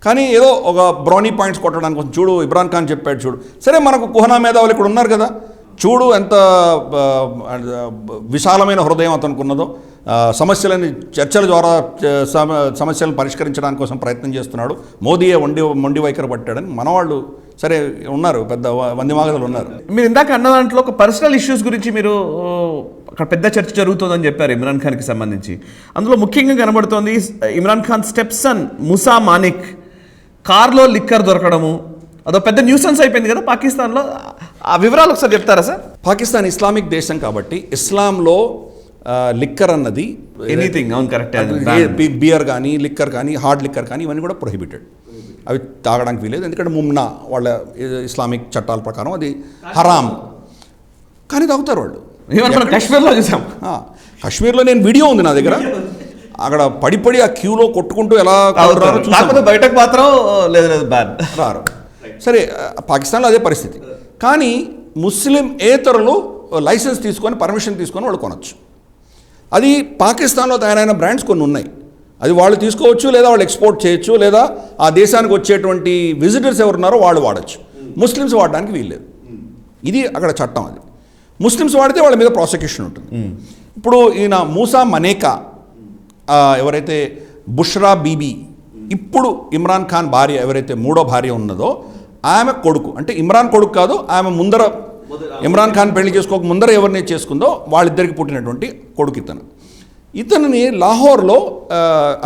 కానీ ఏదో ఒక బ్రౌనీ పాయింట్స్ కొట్టడానికి కోసం చూడు ఇమ్రాన్ ఖాన్ చెప్పాడు చూడు. సరే, మనకు కుహనా మేధావులు ఇక్కడ ఉన్నారు కదా, చూడు ఎంత విశాలమైన హృదయం అతనికి ఉన్నదో, సమస్యలని చర్చల ద్వారా సమస్యలను పరిష్కరించడానికి కోసం ప్రయత్నం చేస్తున్నాడు. మోదీయే మొండి వైఖరి పట్టాడని మనవాళ్ళు సరే ఉన్నారు, పెద్ద వందిమాగదులు ఉన్నారు. మీరు ఇందాక అన్న దాంట్లో ఒక పర్సనల్ ఇష్యూస్ గురించి మీరు అక్కడ పెద్ద చర్చ జరుగుతుందని చెప్పారు ఇమ్రాన్ ఖాన్కి సంబంధించి. అందులో ముఖ్యంగా కనబడుతోంది ఇమ్రాన్ ఖాన్ స్టెప్ సన్ ముసా మానిక్ కార్లో లిక్కర్ దొరకడము, అదో పెద్ద న్యూసెన్స్ అయిపోయింది కదా పాకిస్తాన్లో. ఆ వివరాలు ఒకసారి చెప్తారా సార్? పాకిస్తాన్ ఇస్లామిక్ దేశం కాబట్టి ఇస్లాంలో లిక్కర్ అన్నది ఎనీథింగ్, అవును కరెక్ట్, బియర్ కానీ లిక్కర్ కానీ హార్డ్ లిక్కర్ కానీ ఇవన్నీ కూడా ప్రొహిబిటెడ్. అవి తాగడానికి వీలేదు, ఎందుకంటే ముమ్నా వాళ్ళ ఇస్లామిక్ చట్టాల ప్రకారం అది హరామ్. కానీ తాగుతారు వాళ్ళు. మనం కాశ్మీర్లో చూసాం. కాశ్మీర్లో నేను వీడియో ఉంది నా దగ్గర, అక్కడ పడి ఆ క్యూలో కొట్టుకుంటూ ఎలా బయటకు మాత్రం లేదు రారు. సరే, పాకిస్తాన్లో అదే పరిస్థితి. కానీ ముస్లిం ఏతరులు లైసెన్స్ తీసుకొని పర్మిషన్ తీసుకొని వాళ్ళు కొనవచ్చు. అది పాకిస్తాన్లో తయారైన బ్రాండ్స్ కొన్ని ఉన్నాయి, అది వాళ్ళు తీసుకోవచ్చు, లేదా వాళ్ళు ఎక్స్పోర్ట్ చేయొచ్చు, లేదా ఆ దేశానికి వచ్చేటువంటి విజిటర్స్ ఎవరున్నారో వాళ్ళు వాడచ్చు. ముస్లిమ్స్ వాడడానికి వీల్లేదు. ఇది అక్కడ చట్టం. అది ముస్లిమ్స్ వాడితే వాళ్ళ మీద ప్రాసిక్యూషన్ ఉంటుంది. ఇప్పుడు ఈయన మూసా మనేకా ఎవరైతే బుష్రా బీబీ, ఇప్పుడు ఇమ్రాన్ ఖాన్ భార్య ఎవరైతే మూడో భార్య ఉన్నదో ఆమె కొడుకు, అంటే ఇమ్రాన్ కొడుకు కాదు, ఆమె ముందర ఇమ్రాన్ ఖాన్ పెళ్లి చేసుకోక ముందర ఎవరిని చేసుకుందో వాళ్ళిద్దరికి పుట్టినటువంటి కొడుకు ఇతనిని లాహోర్లో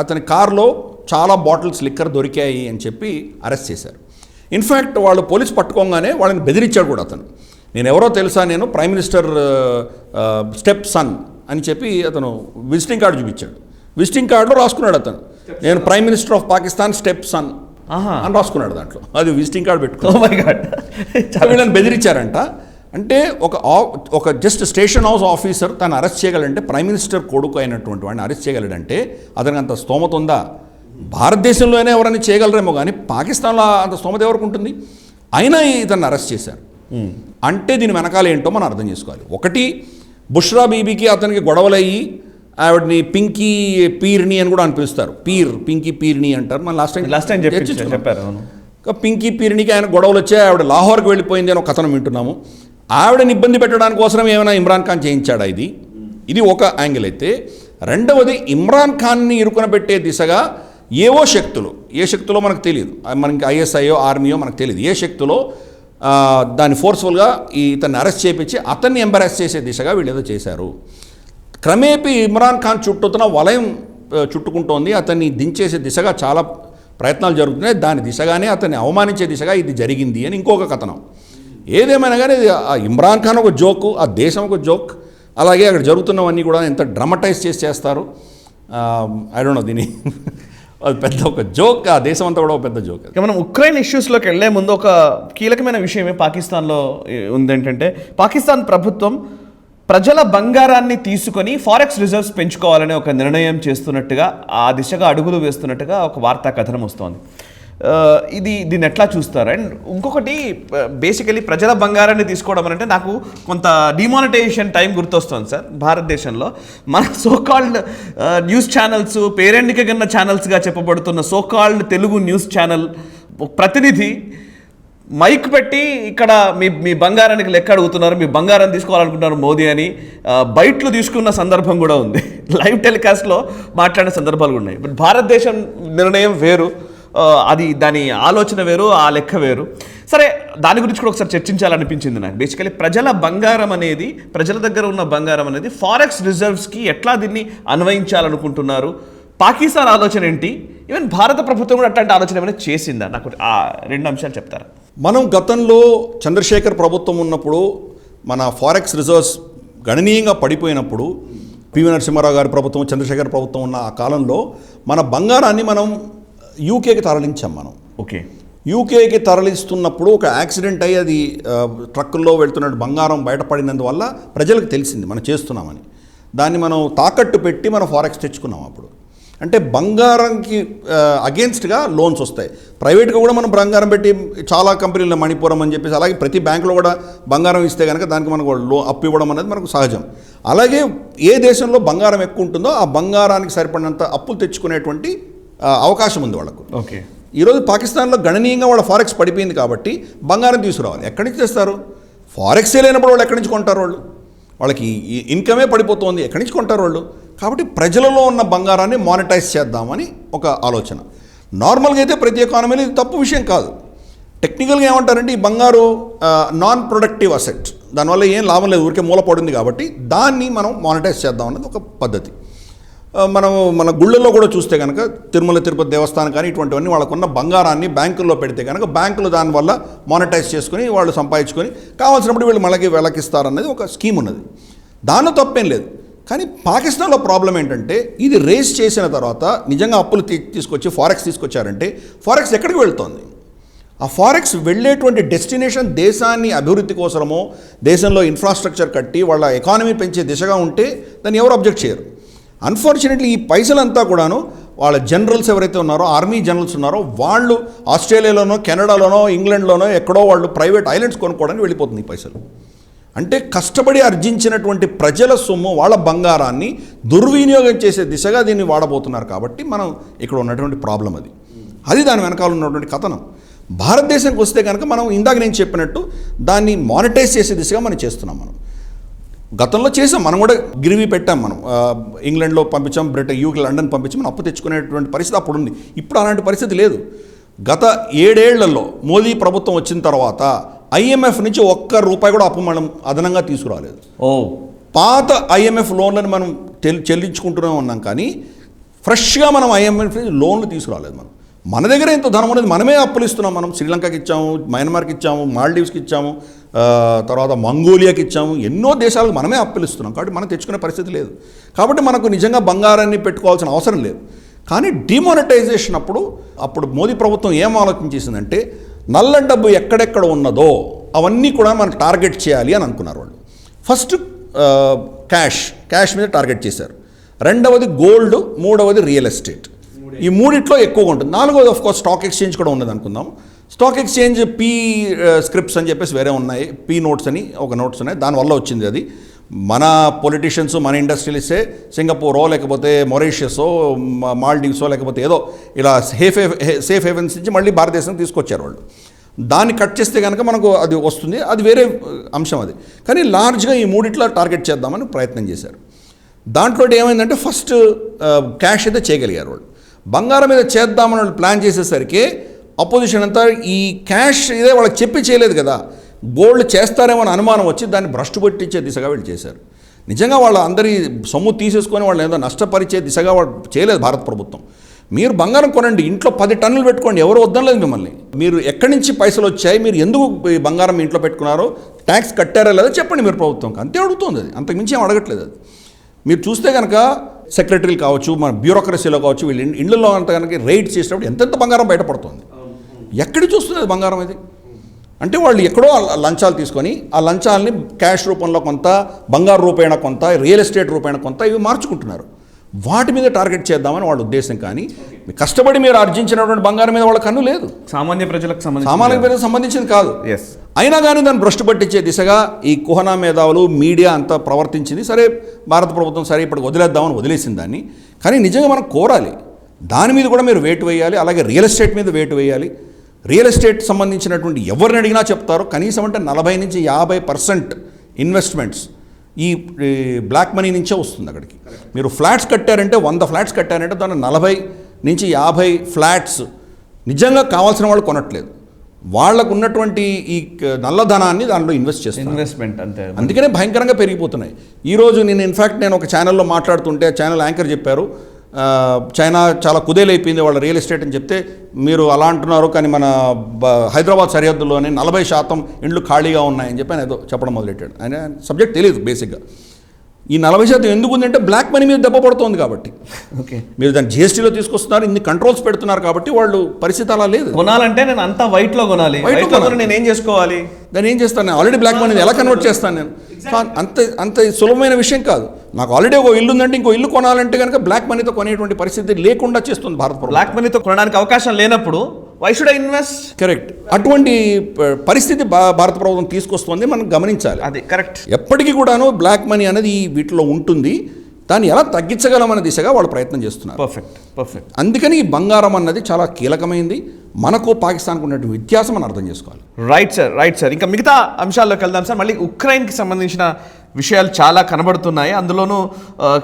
అతని కార్లో చాలా బాటిల్స్ లిక్కర్ దొరికాయి అని చెప్పి అరెస్ట్ చేశారు. ఇన్ఫ్యాక్ట్ వాళ్ళు పోలీసు పట్టుకోగానే వాళ్ళని బెదిరించాడు కూడా అతను. నేను ఎవరో తెలుసా, నేను ప్రైమ్ మినిస్టర్ స్టెప్ సన్ అని చెప్పి అతను విజిటింగ్ కార్డు చూపించాడు. విజిటింగ్ కార్డులో రాసుకున్నాడు అతను, నేను prime minister of Pakistan stepson అని రాసుకున్నాడు దాంట్లో. అది విజిటింగ్ కార్డు పెట్టుకున్నాడు. వీళ్ళని బెదిరించారంట. అంటే ఒక జస్ట్ స్టేషన్ హౌస్ ఆఫీసర్ తను అరెస్ట్ చేయగలంటే, ప్రైమ్ మినిస్టర్ కొడుకు అయినటువంటి వాడిని అరెస్ట్ చేయగలడంటే అతనికి అంత స్తోమత ఉందా? భారతదేశంలోనే ఎవరైనా చేయగలరేమో కానీ పాకిస్తాన్లో అంత స్తోమత ఎవరికి ఉంటుంది? అయినా ఇతన్ని అరెస్ట్ చేశారు అంటే దీని వెనకాల ఏంటో మనం అర్థం చేసుకోవాలి. ఒకటి, బుష్రా బీబీకి అతనికి గొడవలయ్యి ఆవిడని పింకీ పీర్ని అని కూడా అనిపిస్తారు. పింకీ పీర్ని అంటారు. మనం లాస్ట్ టైం చెప్పారు. పింకీ పీర్నికి ఆయన గొడవలు వచ్చాయి, ఆవిడ లాహోర్కి వెళ్ళిపోయింది అని ఒక కథనం వింటున్నాము. ఆవిడని ఇబ్బంది పెట్టడానికి కోసం ఏమైనా ఇమ్రాన్ ఖాన్ చేయించాడా? ఇది ఒక యాంగిల్ అయితే, రెండవది ఇమ్రాన్ ఖాన్ని ఇరుకున పెట్టే దిశగా ఏవో శక్తులు, ఏ శక్తులో మనకు తెలియదు, మనకి ఐఎస్ఐయో ఆర్మీయో మనకు తెలియదు, ఏ శక్తులో దాన్ని ఫోర్స్ఫుల్గా ఇతన్ని అరెస్ట్ చేయించి అతన్ని ఎంబరాస్ చేసే దిశగా వీళ్ళు ఏదో చేశారు. క్రమేపీ ఇమ్రాన్ ఖాన్ చుట్టూతున్న వలయం చుట్టుకుంటోంది, అతన్ని దించేసే దిశగా చాలా ప్రయత్నాలు జరుగుతున్నాయి. దాని దిశగానే అతన్ని అవమానించే దిశగా ఇది జరిగింది అని ఇంకొక కథనం. ఏదేమైనా కానీ ఆ ఇమ్రాన్ ఖాన్ ఒక జోకు, ఆ దేశం ఒక జోక్, అలాగే అక్కడ జరుగుతున్నవన్నీ కూడా ఎంత డ్రామటైజ్ చేస్తారు. ఐ డోంట్ నో దీని అది పెద్ద ఒక జోక్, ఆ దేశం అంతా కూడా ఒక పెద్ద జోక్. ఇక మనం ఉక్రెయిన్ ఇష్యూస్లోకి వెళ్లే ముందు ఒక కీలకమైన విషయమే పాకిస్తాన్లో ఉందేంటంటే, పాకిస్తాన్ ప్రభుత్వం ప్రజల బంగారాన్ని తీసుకొని ఫారెక్స్ రిజర్వ్స్ పెంచుకోవాలనే ఒక నిర్ణయం చేస్తున్నట్టుగా, ఆ దిశగా అడుగులు వేస్తున్నట్టుగా ఒక వార్తా కథనం వస్తోంది. దీన్ని ఎట్లా చూస్తారు? అండ్ ఇంకొకటి, బేసికలీ ప్రజల బంగారాన్ని తీసుకోవడం అంటే నాకు కొంత డిమానిటైజేషన్ టైం గుర్తొస్తుంది సార్. భారతదేశంలో మన సోకాల్డ్ న్యూస్ ఛానల్స్, పేరెంట్కి కన్నా ఛానల్స్గా చెప్పబడుతున్న సోకాల్డ్ తెలుగు న్యూస్ ఛానల్ ప్రతినిధి మైక్ పెట్టి ఇక్కడ మీ బంగారానికి లెక్క అడుగుతున్నారు, మీ బంగారం తీసుకోవాలనుకుంటున్నారు మోదీ అని బయట్లు తీసుకున్న సందర్భం కూడా ఉంది. లైవ్ టెలికాస్ట్లో మాట్లాడిన సందర్భాలు కూడా ఉన్నాయి. బట్ భారతదేశం నిర్ణయం వేరు, అది దాని ఆలోచన వేరు, ఆ లెక్క వేరు. సరే, దాని గురించి కూడా ఒకసారి చర్చించాలనిపించింది నాకు. బేసికలీ ప్రజల బంగారం అనేది, ప్రజల దగ్గర ఉన్న బంగారం అనేది ఫారెక్స్ రిజర్వ్స్కి ఎట్లా దీన్ని అన్వయించాలనుకుంటున్నారు? పాకిస్తాన్ ఆలోచన ఏంటి? ఈవెన్ భారత ప్రభుత్వం కూడా అట్లాంటి ఆలోచన ఏమైనా చేసిందా? నాకు ఆ 2 అంశాలు చెప్తారా? మనం గతంలో చంద్రశేఖర్ ప్రభుత్వం ఉన్నప్పుడు మన ఫారెక్స్ రిజర్వ్స్ గణనీయంగా పడిపోయినప్పుడు, పివి నరసింహారావు గారి ప్రభుత్వం, చంద్రశేఖర్ ప్రభుత్వం ఉన్న ఆ కాలంలో మన బంగారాన్ని మనం యూకేకి తరలించాం. మనం యూకేకి తరలిస్తున్నప్పుడు ఒక యాక్సిడెంట్ అయ్యి అది ట్రక్కుల్లో వెళ్తున్నట్టు బంగారం బయటపడినందువల్ల ప్రజలకు తెలిసింది మనం చేస్తున్నామని. దాన్ని మనం తాకట్టు పెట్టి మనం ఫారెక్స్ తెచ్చుకున్నాం. అప్పుడు అంటే బంగారంకి అగేన్స్ట్గా లోన్స్ వస్తాయి. ప్రైవేట్గా కూడా మనం బంగారం పెట్టి చాలా కంపెనీలు, మణిపురం అని చెప్పేసి, అలాగే ప్రతి బ్యాంకులో కూడా బంగారం ఇస్తే కనుక దానికి మనకు అప్పు ఇవ్వడం అనేది మనకు సహజం. అలాగే ఏ దేశంలో బంగారం ఎక్కువ ఉంటుందో ఆ బంగారానికి సరిపడినంత అప్పులు తెచ్చుకునేటువంటి అవకాశం ఉంది వాళ్ళకు. ఈరోజు పాకిస్తాన్లో గణనీయంగా వాళ్ళ ఫారెక్స్ పడిపోయింది కాబట్టి బంగారం తీసుకురావాలి. ఎక్కడి నుంచి తెస్తారు? ఫారెక్సే లేనప్పుడు వాళ్ళు ఎక్కడి నుంచి కొంటారు? వాళ్ళకి ఇన్కమే పడిపోతుంది, ఎక్కడి నుంచి కొంటారు వాళ్ళు? కాబట్టి ప్రజలలో ఉన్న బంగారాన్ని మానిటైజ్ చేద్దామని ఒక ఆలోచన. నార్మల్గా అయితే ప్రతి ఎకానమీలో ఇది తప్పు విషయం కాదు. టెక్నికల్గా ఏమంటారంటే ఈ బంగారు నాన్ ప్రొడక్టివ్ అసెట్, దానివల్ల ఏం లాభం లేదు, ఊరికే మూలపడింది కాబట్టి దాన్ని మనం మానిటైజ్ చేద్దాం అన్నది ఒక పద్ధతి. మన గుళ్ళల్లో కూడా చూస్తే కనుక తిరుమల తిరుపతి దేవస్థానం కానీ ఇటువంటివన్నీ వాళ్ళకున్న బంగారాన్ని బ్యాంకుల్లో పెడితే కనుక బ్యాంకులు దానివల్ల మానిటైజ్ చేసుకుని వాళ్ళు సంపాదించుకొని కావాల్సినప్పుడు వీళ్ళు మళ్ళీ వెలకిస్తారనేది ఒక స్కీమ్ ఉన్నది. దానిలో తప్పేం లేదు. కానీ పాకిస్తాన్లో ప్రాబ్లం ఏంటంటే ఇది రేస్ చేసిన తర్వాత నిజంగా అప్పులు తీసుకొచ్చి ఫారెక్స్ తీసుకొచ్చారంటే ఫారెక్స్ ఎక్కడికి వెళ్తోంది? ఆ ఫారెక్స్ వెళ్ళేటువంటి డెస్టినేషన్ దేశాన్ని అభివృద్ధి కోసమో, దేశంలో ఇన్ఫ్రాస్ట్రక్చర్ కట్టి వాళ్ళ ఎకానమీ పెంచే దిశగా ఉంటే దాన్ని ఎవరు అబ్జెక్ట్ చేయరు. అన్ఫార్చునేట్లీ ఈ పైసలంతా కూడాను వాళ్ళ జనరల్స్ ఎవరైతే ఉన్నారో, ఆర్మీ జనరల్స్ ఉన్నారో, వాళ్ళు ఆస్ట్రేలియాలోనో, కెనడాలోనో, ఇంగ్లాండ్లోనో ఎక్కడో వాళ్ళు ప్రైవేట్ ఐలాండ్స్ కొనుక్కోవడానికి వెళ్ళిపోతుంది ఈ పైసలు. అంటే కష్టపడి ఆర్జించినటువంటి ప్రజల సొమ్ము, వాళ్ళ బంగారాన్ని దుర్వినియోగం చేసే దిశగా దీన్ని వాడబోతున్నారు. కాబట్టి మనం ఇక్కడ ఉన్నటువంటి ప్రాబ్లం అది దాని వెనకాల ఉన్నటువంటి కథనం. భారతదేశానికి వస్తే కనుక మనం ఇందాక నేను చెప్పినట్టు దాన్ని మానిటైజ్ చేసే దిశగా మనం చేస్తున్నాం. మనం గతంలో చేసాం, మనం కూడా గిరివి పెట్టాం. మనం ఇంగ్లాండ్లో పంపించాం, బ్రిటన్, యూకే, లండన్ పంపించి మనం అప్పు తెచ్చుకునేటువంటి పరిస్థితి అప్పుడు ఉంది. ఇప్పుడు అలాంటి పరిస్థితి లేదు. గత 7 ఏళ్లలో మోదీ ప్రభుత్వం వచ్చిన తర్వాత ఐఎంఎఫ్ నుంచి ₹1 కూడా అప్పు మనం అదనంగా తీసుకురాలేదు. పాత ఐఎంఎఫ్ లోన్లను మనం చెల్లించుకుంటూనే ఉన్నాం, కానీ ఫ్రెష్గా మనం ఐఎంఎఫ్ నుంచి లోన్లు తీసుకురాలేదు. మన దగ్గర ఎంత ధనం అనేది మనమే అప్పులు ఇస్తున్నాం. మనం శ్రీలంకకి ఇచ్చాము, మయన్మార్కి ఇచ్చాము, మాల్డీవ్స్కి ఇచ్చాము, తర్వాత మంగోలియాకి ఇచ్చాము, ఎన్నో దేశాలకు మనమే అప్పులు ఇస్తున్నాం. కాబట్టి మనం తెచ్చుకునే పరిస్థితి లేదు. కాబట్టి మనకు నిజంగా బంగారాన్ని పెట్టుకోవాల్సిన అవసరం లేదు. కానీ డిమానిటైజేషన్ అప్పుడు మోదీ ప్రభుత్వం ఏం ఆలోచన చేసిందంటే నల్ల డబ్బు ఎక్కడెక్కడ ఉన్నదో అవన్నీ కూడా మనం టార్గెట్ చేయాలి అని అనుకున్నారు వాళ్ళు. ఫస్ట్ క్యాష్ మీద టార్గెట్ చేశారు. రెండవది గోల్డ్, మూడవది రియల్ ఎస్టేట్. ఈ మూడిట్లో ఎక్కువగా ఉంటుంది. నాలుగవది ఆఫ్కోర్స్ స్టాక్ ఎక్స్చేంజ్ కూడా ఉన్నది అనుకుందాం. స్టాక్ ఎక్స్చేంజ్ పీ స్క్రిప్ట్స్ అని చెప్పేసి వేరే ఉన్నాయి, పీ నోట్స్ అని ఒక నోట్స్ ఉన్నాయి, దానివల్ల వచ్చింది అది. మన పొలిటీషియన్స్, మన ఇండస్ట్రియలిస్టే సింగపూరో లేకపోతే మొరీషియసో, మాల్డీవ్సో లేకపోతే ఏదో ఇలా సేఫ్ హేవెన్స్ నుంచి మళ్ళీ భారతదేశం తీసుకొచ్చారు వాళ్ళు. దాన్ని కట్ చేస్తే కనుక మనకు అది వస్తుంది, అది వేరే అంశం అది. కానీ లార్జ్గా ఈ మూడిట్లో టార్గెట్ చేద్దామని ప్రయత్నం చేశారు. దాంట్లో ఏమైందంటే ఫస్ట్ క్యాష్ అయితే చేయగలిగారు వాళ్ళు. బంగారం మీద చేద్దామని వాళ్ళు ప్లాన్ చేసేసరికి అపోజిషన్ అంతా ఈ క్యాష్ ఇదే వాళ్ళకి చెప్పి చేయలేదు కదా, గోల్డ్ చేస్తారేమో అని అనుమానం వచ్చి దాన్ని భ్రష్టు పట్టించే దిశగా వీళ్ళు చేశారు. నిజంగా వాళ్ళ అందరి సొమ్ము తీసేసుకొని వాళ్ళు ఏదో నష్టపరిచే దిశగా వాళ్ళు చేయలేదు భారత ప్రభుత్వం. మీరు బంగారం కొనండి, ఇంట్లో 10 టన్నులు పెట్టుకోండి, ఎవరు వద్దనలేదు మిమ్మల్ని. మీరు ఎక్కడి నుంచి పైసలు వచ్చాయి, మీరు ఎందుకు ఈ బంగారం మీ ఇంట్లో పెట్టుకున్నారో, ట్యాక్స్ కట్టారా లేదా చెప్పండి మీరు ప్రభుత్వంకి, అంతే అడుగుతుంది. అది అంతకుమించి ఏం అడగట్లేదు. అది మీరు చూస్తే కనుక సెక్రటరీలు కావచ్చు, మన బ్యూరోక్రసీలో కావచ్చు, వీళ్ళు ఇళ్లలో అంత కనుక రైడ్ చేసినప్పుడు ఎంతెంత బంగారం బయటపడుతుంది. ఎక్కడి చూస్తుంది అది బంగారం ఇది? అంటే వాళ్ళు ఎక్కడో లంచాలు తీసుకొని ఆ లంచాలని క్యాష్ రూపంలో కొంత, బంగారు రూపేణ కొంత, రియల్ ఎస్టేట్ రూపేణ కొంత ఇవి మార్చుకుంటున్నారు. వాటి మీద టార్గెట్ చేద్దామని వాళ్ళ ఉద్దేశం. కానీ కష్టపడి మీరు ఆర్జించినటువంటి బంగారం మీద వాళ్ళ కన్ను లేదు. సామాన్య ప్రజలకు సంబంధించింది కాదు. అయినా కానీ దాన్ని భ్రష్టు పట్టించే దిశగా ఈ కుహనా మేధావులు, మీడియా అంతా ప్రవర్తించింది. సరే, భారత ప్రభుత్వం సరే ఇప్పటికి వదిలేద్దామని వదిలేసింది దాన్ని. కానీ నిజంగా మనం కోరాలి, దాని మీద కూడా మీరు వేటు వేయాలి. అలాగే రియల్ ఎస్టేట్ మీద వేటు వేయాలి. రియల్ ఎస్టేట్ సంబంధించినటువంటి ఎవరిని అడిగినా చెప్తారు, కనీసం అంటే 40 నుంచి 50% ఇన్వెస్ట్మెంట్స్ ఈ బ్లాక్ మనీ నుంచే వస్తుంది. అక్కడికి మీరు ఫ్లాట్స్ కట్టారంటే 100 ఫ్లాట్స్ కట్టారంటే దాన్ని 40 నుంచి 50 ఫ్లాట్స్ నిజంగా కావాల్సిన వాళ్ళు కొనట్లేదు. వాళ్ళకు ఉన్నటువంటి ఈ నల్లధనాన్ని దాంట్లో ఇన్వెస్ట్ చేస్తారు. ఇన్వెస్ట్మెంట్ అంతే. అందుకనే భయంకరంగా పెరిగిపోతున్నాయి. ఈరోజు నేను ఒక ఛానల్లో మాట్లాడుతుంటే ఛానల్ యాంకర్ చెప్పారు, చైనా చాలా కుదేలైపోయింది వాళ్ళ రియల్ ఎస్టేట్ అని చెప్తే, మీరు అలా అంటున్నారు కానీ మన హైదరాబాద్ సరిహద్దుల్లోనే 40% ఇండ్లు ఖాళీగా ఉన్నాయని చెప్పి ఆయన ఏదో చెప్పడం మొదలెట్టాడు. ఆయన సబ్జెక్ట్ తెలియదు బేసిక్గా. ఈ 40% ఎందుకు ఉందంటే బ్లాక్ మనీ మీద దెబ్బ పడుతోంది కాబట్టి. ఓకే, మీరు దాన్ని జిఎస్టీలో తీసుకొస్తున్నారు, ఇన్ని కంట్రోల్స్ పెడుతున్నారు కాబట్టి వాళ్ళు పరిస్థితి అలా లేదు. కొనాలంటే నేను అంతా వైట్లో కొనాలి, నేను ఏం చేసుకోవాలి, దాన్ని ఏం చేస్తాను, నేను ఆల్రెడీ బ్లాక్ మనీ ఎలా కన్వర్ట్ చేస్తాను నేను? అంత సులభమైన విషయం కాదు. నాకు ఆల్రెడీ ఒక ఇల్లు ఉందంటే ఇంకో ఇల్లు కొనాలంటే కనుక బ్లాక్ మనీతో కొనేటువంటి పరిస్థితి లేకుండా చేస్తుంది భారత ప్రభుత్వం. బ్లాక్ మనీతో కొనడానికి అవకాశం లేనప్పుడు why should I invest? Correct. అటువంటి పరిస్థితి భారత ప్రభుత్వం తీసుకొస్తుంది, మనం గమనించాలి. అది కరెక్ట్. ఎప్పటికీ కూడాను బ్లాక్ మనీ అనేది వీటిలో ఉంటుంది. దాన్ని ఎలా తగ్గించగలమనే దిశగా వాళ్ళు ప్రయత్నం చేస్తున్నారు. పర్ఫెక్ట్. అందుకని ఈ బంగారం అన్నది చాలా కీలకమైంది. మనకు పాకిస్తాన్కు ఉన్నటువంటి వ్యత్యాసం మనం అర్థం చేసుకోవాలి. Right sir. ఇంకా మిగతా అంశాల్లోకి వెళ్దాం సార్. మళ్ళీ ఉక్రెయిన్కి సంబంధించిన విషయాలు చాలా కనబడుతున్నాయి. అందులోనూ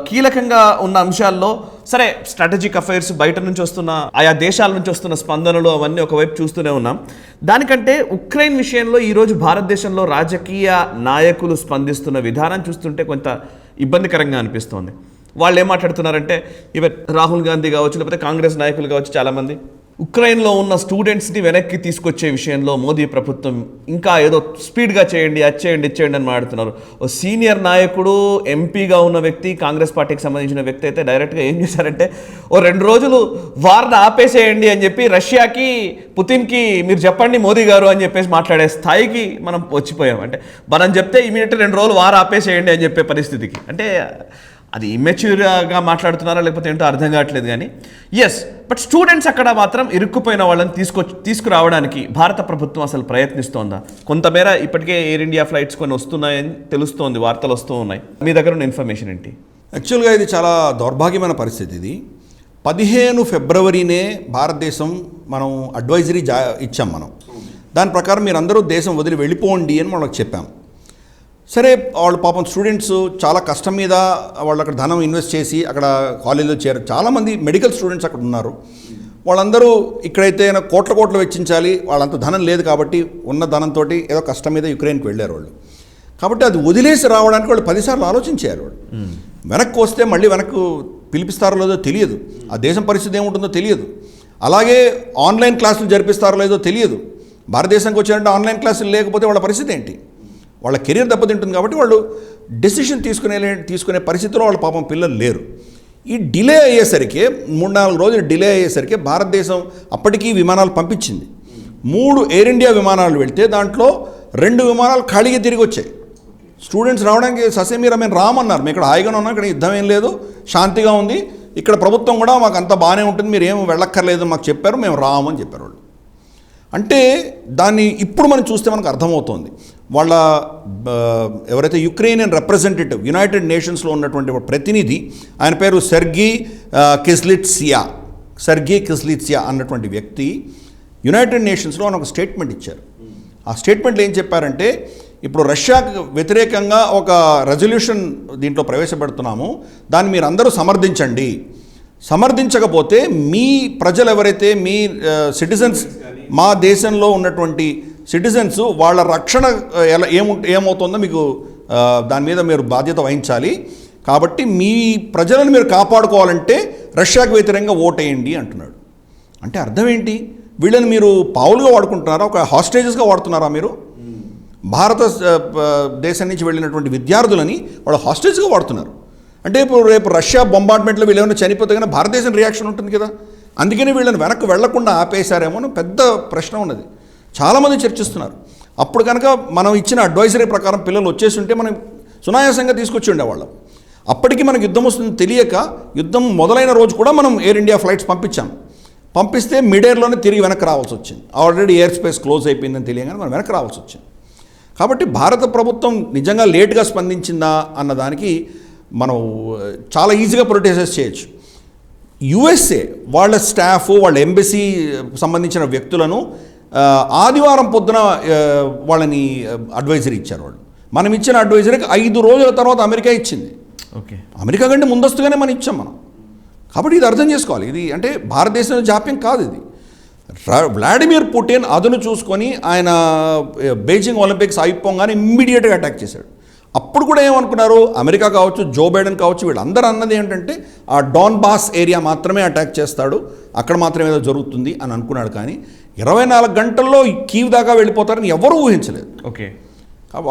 కీలకంగా ఉన్న అంశాల్లో సరే స్ట్రాటజిక్ అఫైర్స్, బయట నుంచి వస్తున్న ఆయా దేశాల నుంచి వస్తున్న స్పందనలు అవన్నీ ఒకవైపు చూస్తూనే ఉన్నాం. దానికంటే ఉక్రెయిన్ విషయంలో ఈరోజు భారతదేశంలో రాజకీయ నాయకులు స్పందిస్తున్న విధానం చూస్తుంటే కొంత ఇబ్బందికరంగా అనిపిస్తోంది. వాళ్ళు ఏం మాట్లాడుతున్నారంటే, ఈవెన్ రాహుల్ గాంధీ కావచ్చు, లేకపోతే కాంగ్రెస్ నాయకులు కావచ్చు, చాలామంది ఉక్రెయిన్లో ఉన్న స్టూడెంట్స్ని వెనక్కి తీసుకొచ్చే విషయంలో మోదీ ప్రభుత్వం ఇంకా ఏదో స్పీడ్గా చేయండి, అది చేయండి, ఇది చేయండి అని మాట్లాడుతున్నారు. ఓ సీనియర్ నాయకుడు, ఎంపీగా ఉన్న వ్యక్తి, కాంగ్రెస్ పార్టీకి సంబంధించిన వ్యక్తి అయితే డైరెక్ట్గా ఏం చేశారంటే, ఓ 2 రోజులు వార్ని ఆపేసేయండి అని చెప్పి రష్యాకి, పుతిన్కి మీరు చెప్పండి మోదీ గారు అని చెప్పేసి మాట్లాడే స్థాయికి మనం వచ్చిపోయాం. అంటే మనం చెప్తే ఇమీడియట్గా 2 రోజులు వార్ ఆపేసేయండి అని చెప్పే పరిస్థితికి. అంటే అది ఇమ్మెచ్యూర్గా మాట్లాడుతున్నారా లేకపోతే ఏంటో అర్థం కావట్లేదు. కానీ ఎస్, బట్ స్టూడెంట్స్ అక్కడ మాత్రం ఇరుక్కుపోయిన వాళ్ళని తీసుకురావడానికి భారత ప్రభుత్వం అసలు ప్రయత్నిస్తోందా? కొంతమేర ఇప్పటికే ఎయిర్ ఇండియా ఫ్లైట్స్ కొన్ని వస్తున్నాయని తెలుస్తోంది, వార్తలు వస్తూ ఉన్నాయి. మీ దగ్గర ఉన్న ఇన్ఫర్మేషన్ ఏంటి? యాక్చువల్గా ఇది చాలా దౌర్భాగ్యమైన పరిస్థితి. ఇది 15 ఫిబ్రవరినే భారతదేశం మనం అడ్వైజరీ ఇచ్చాం. మనం దాని ప్రకారం మీరు అందరూ దేశం వదిలి వెళ్ళిపోండి అని వాళ్ళకి చెప్పాం. సరే, వాళ్ళు పాపం స్టూడెంట్స్ చాలా కష్టం మీద వాళ్ళు అక్కడ ధనం ఇన్వెస్ట్ చేసి అక్కడ కాలేజీలో చాలామంది మెడికల్ స్టూడెంట్స్ అక్కడ ఉన్నారు. వాళ్ళందరూ ఇక్కడైతే కోట్లు వెచ్చించాలి, వాళ్ళంత ధనం లేదు కాబట్టి ఉన్న ధనంతో ఏదో కష్టం మీద యుక్రెయిన్కి వెళ్ళారు వాళ్ళు. కాబట్టి అది వదిలేసి రావడానికి వాళ్ళు 10 సార్లు ఆలోచించారు. వాళ్ళు వెనక్కి వస్తే మళ్ళీ వెనక్కు పిలిపిస్తారో లేదో తెలియదు, ఆ దేశం పరిస్థితి ఏముంటుందో తెలియదు. అలాగే ఆన్లైన్ క్లాసులు జరిపిస్తారో లేదో తెలియదు. భారతదేశానికి వచ్చారంటే ఆన్లైన్ క్లాసులు లేకపోతే వాళ్ళ పరిస్థితి ఏంటి? వాళ్ళ కెరీర్ దెబ్బతింటుంది. కాబట్టి వాళ్ళు డెసిషన్ తీసుకునే పరిస్థితిలో వాళ్ళ పాపం పిల్లలు లేరు. ఈ డిలే అయ్యేసరికి 3-4 రోజులు డిలే అయ్యేసరికి భారతదేశం అప్పటికీ విమానాలు పంపించింది. 3 ఎయిర్ ఇండియా విమానాలు వెళ్తే దాంట్లో 2 విమానాలు ఖాళీగా తిరిగి వచ్చాయి. స్టూడెంట్స్ రావడానికి ససేమీరా మేము రామన్నారు, మేము ఇక్కడ హాయిగానే ఉన్నాం, ఇక్కడ యుద్ధం ఏం లేదు, శాంతిగా ఉంది, ఇక్కడ ప్రభుత్వం కూడా మాకు అంతా బాగానే ఉంటుంది, మీరు ఏం వెళ్ళక్కర్లేదు మాకు చెప్పారు, మేము రామని చెప్పారు వాళ్ళు. అంటే దాన్ని ఇప్పుడు మనం చూస్తే మనకు అర్థమవుతోంది. వాళ్ళ ఎవరైతే యుక్రెయినియన్ రిప్రజెంటేటివ్ యునైటెడ్ నేషన్స్లో ఉన్నటువంటి ప్రతినిధి, ఆయన పేరు సెర్గీ కిస్లిట్సియా అన్నటువంటి వ్యక్తి యునైటెడ్ నేషన్స్లో ఒక స్టేట్మెంట్ ఇచ్చారు. ఆ స్టేట్మెంట్లో ఏం చెప్పారంటే, ఇప్పుడు రష్యాకు వ్యతిరేకంగా ఒక రెజల్యూషన్ దీంట్లో ప్రవేశపెడుతున్నాము, దాన్ని మీరు అందరూ సమర్థించండి. సమర్థించకపోతే మీ ప్రజలు ఎవరైతే మీ సిటిజన్స్, మా దేశంలో ఉన్నటువంటి సిటిజన్స్ వాళ్ళ రక్షణ ఏమవుతుందో మీకు దాని మీద మీరు బాధ్యత వహించాలి. కాబట్టి మీ ప్రజలను మీరు కాపాడుకోవాలంటే రష్యాకు వ్యతిరేకంగా ఓటేయండి అంటున్నాడు. అంటే అర్థం ఏంటి? వీళ్ళని మీరు పావులుగా వాడుకుంటున్నారా, ఒక హాస్టేజెస్గా వాడుతున్నారా మీరు? భారత దేశం నుంచి వెళ్ళినటువంటి విద్యార్థులని వాళ్ళు హాస్టేజ్గా వాడుతున్నారు. అంటే ఇప్పుడు రేపు రష్యా బొంబార్డ్మెంట్లో వీళ్ళు ఏమైనా చనిపోతే కానీ భారతదేశం రియాక్షన్ ఉంటుంది కదా, అందుకని వీళ్ళని వెనక్కి వెళ్లకుండా ఆపేశారేమో అని పెద్ద ప్రశ్న ఉన్నది. చాలామంది చర్చిస్తున్నారు. అప్పుడు కనుక మనం ఇచ్చిన అడ్వైజరీ ప్రకారం పిల్లలు వచ్చేసి ఉంటే మనం సునాయాసంగా తీసుకొచ్చి ఉండేవాళ్ళం. అప్పటికి మనకు యుద్ధం వస్తుంది తెలియక యుద్ధం మొదలైన రోజు కూడా మనం ఎయిర్ ఇండియా ఫ్లైట్స్ పంపిస్తే మిడ్ ఎయిర్లోనే తిరిగి వెనక్కి రావాల్సి వచ్చింది. ఆల్రెడీ ఎయిర్ స్పేస్ క్లోజ్ అయిపోయిందని తెలియగానే మనం వెనక్కి రావాల్సి వచ్చింది. కాబట్టి భారత ప్రభుత్వం నిజంగా లేట్గా స్పందించిందా అన్నదానికి మనం చాలా ఈజీగా ప్రొటెస్ట్ చేయొచ్చు. యుఎస్ఏ వాళ్ళ స్టాఫ్, వాళ్ళ ఎంబసీ సంబంధించిన వ్యక్తులను ఆదివారం పొద్దున వాళ్ళని అడ్వైజరీ ఇచ్చారు. వాళ్ళు మనం ఇచ్చిన అడ్వైజరీకి 5 రోజుల తర్వాత అమెరికా ఇచ్చింది. ఓకే, అమెరికా కంటే ముందస్తుగానే మనం ఇచ్చాం మనం. కాబట్టి ఇది అర్థం చేసుకోవాలి. ఇది అంటే భారతదేశం జాప్యం కాదు ఇది. వ్లాడిమిర్ పుటిన్ అదును చూసుకొని ఆయన బీజింగ్ ఒలింపిక్స్ అయిపోగానే ఇమ్మీడియట్గా అటాక్ చేశాడు. అప్పుడు కూడా ఏమనుకున్నారు, అమెరికా కావచ్చు, జో బైడెన్ కావచ్చు, వీళ్ళందరూ అన్నది ఏంటంటే ఆ డాన్ బాస్ ఏరియా మాత్రమే అటాక్ చేస్తాడు, అక్కడ మాత్రమే ఏదో జరుగుతుంది అని అనుకున్నాడు. కానీ 24 గంటల్లో కీవ్ దాకా వెళ్ళిపోతారని ఎవరూ ఊహించలేదు. ఓకే,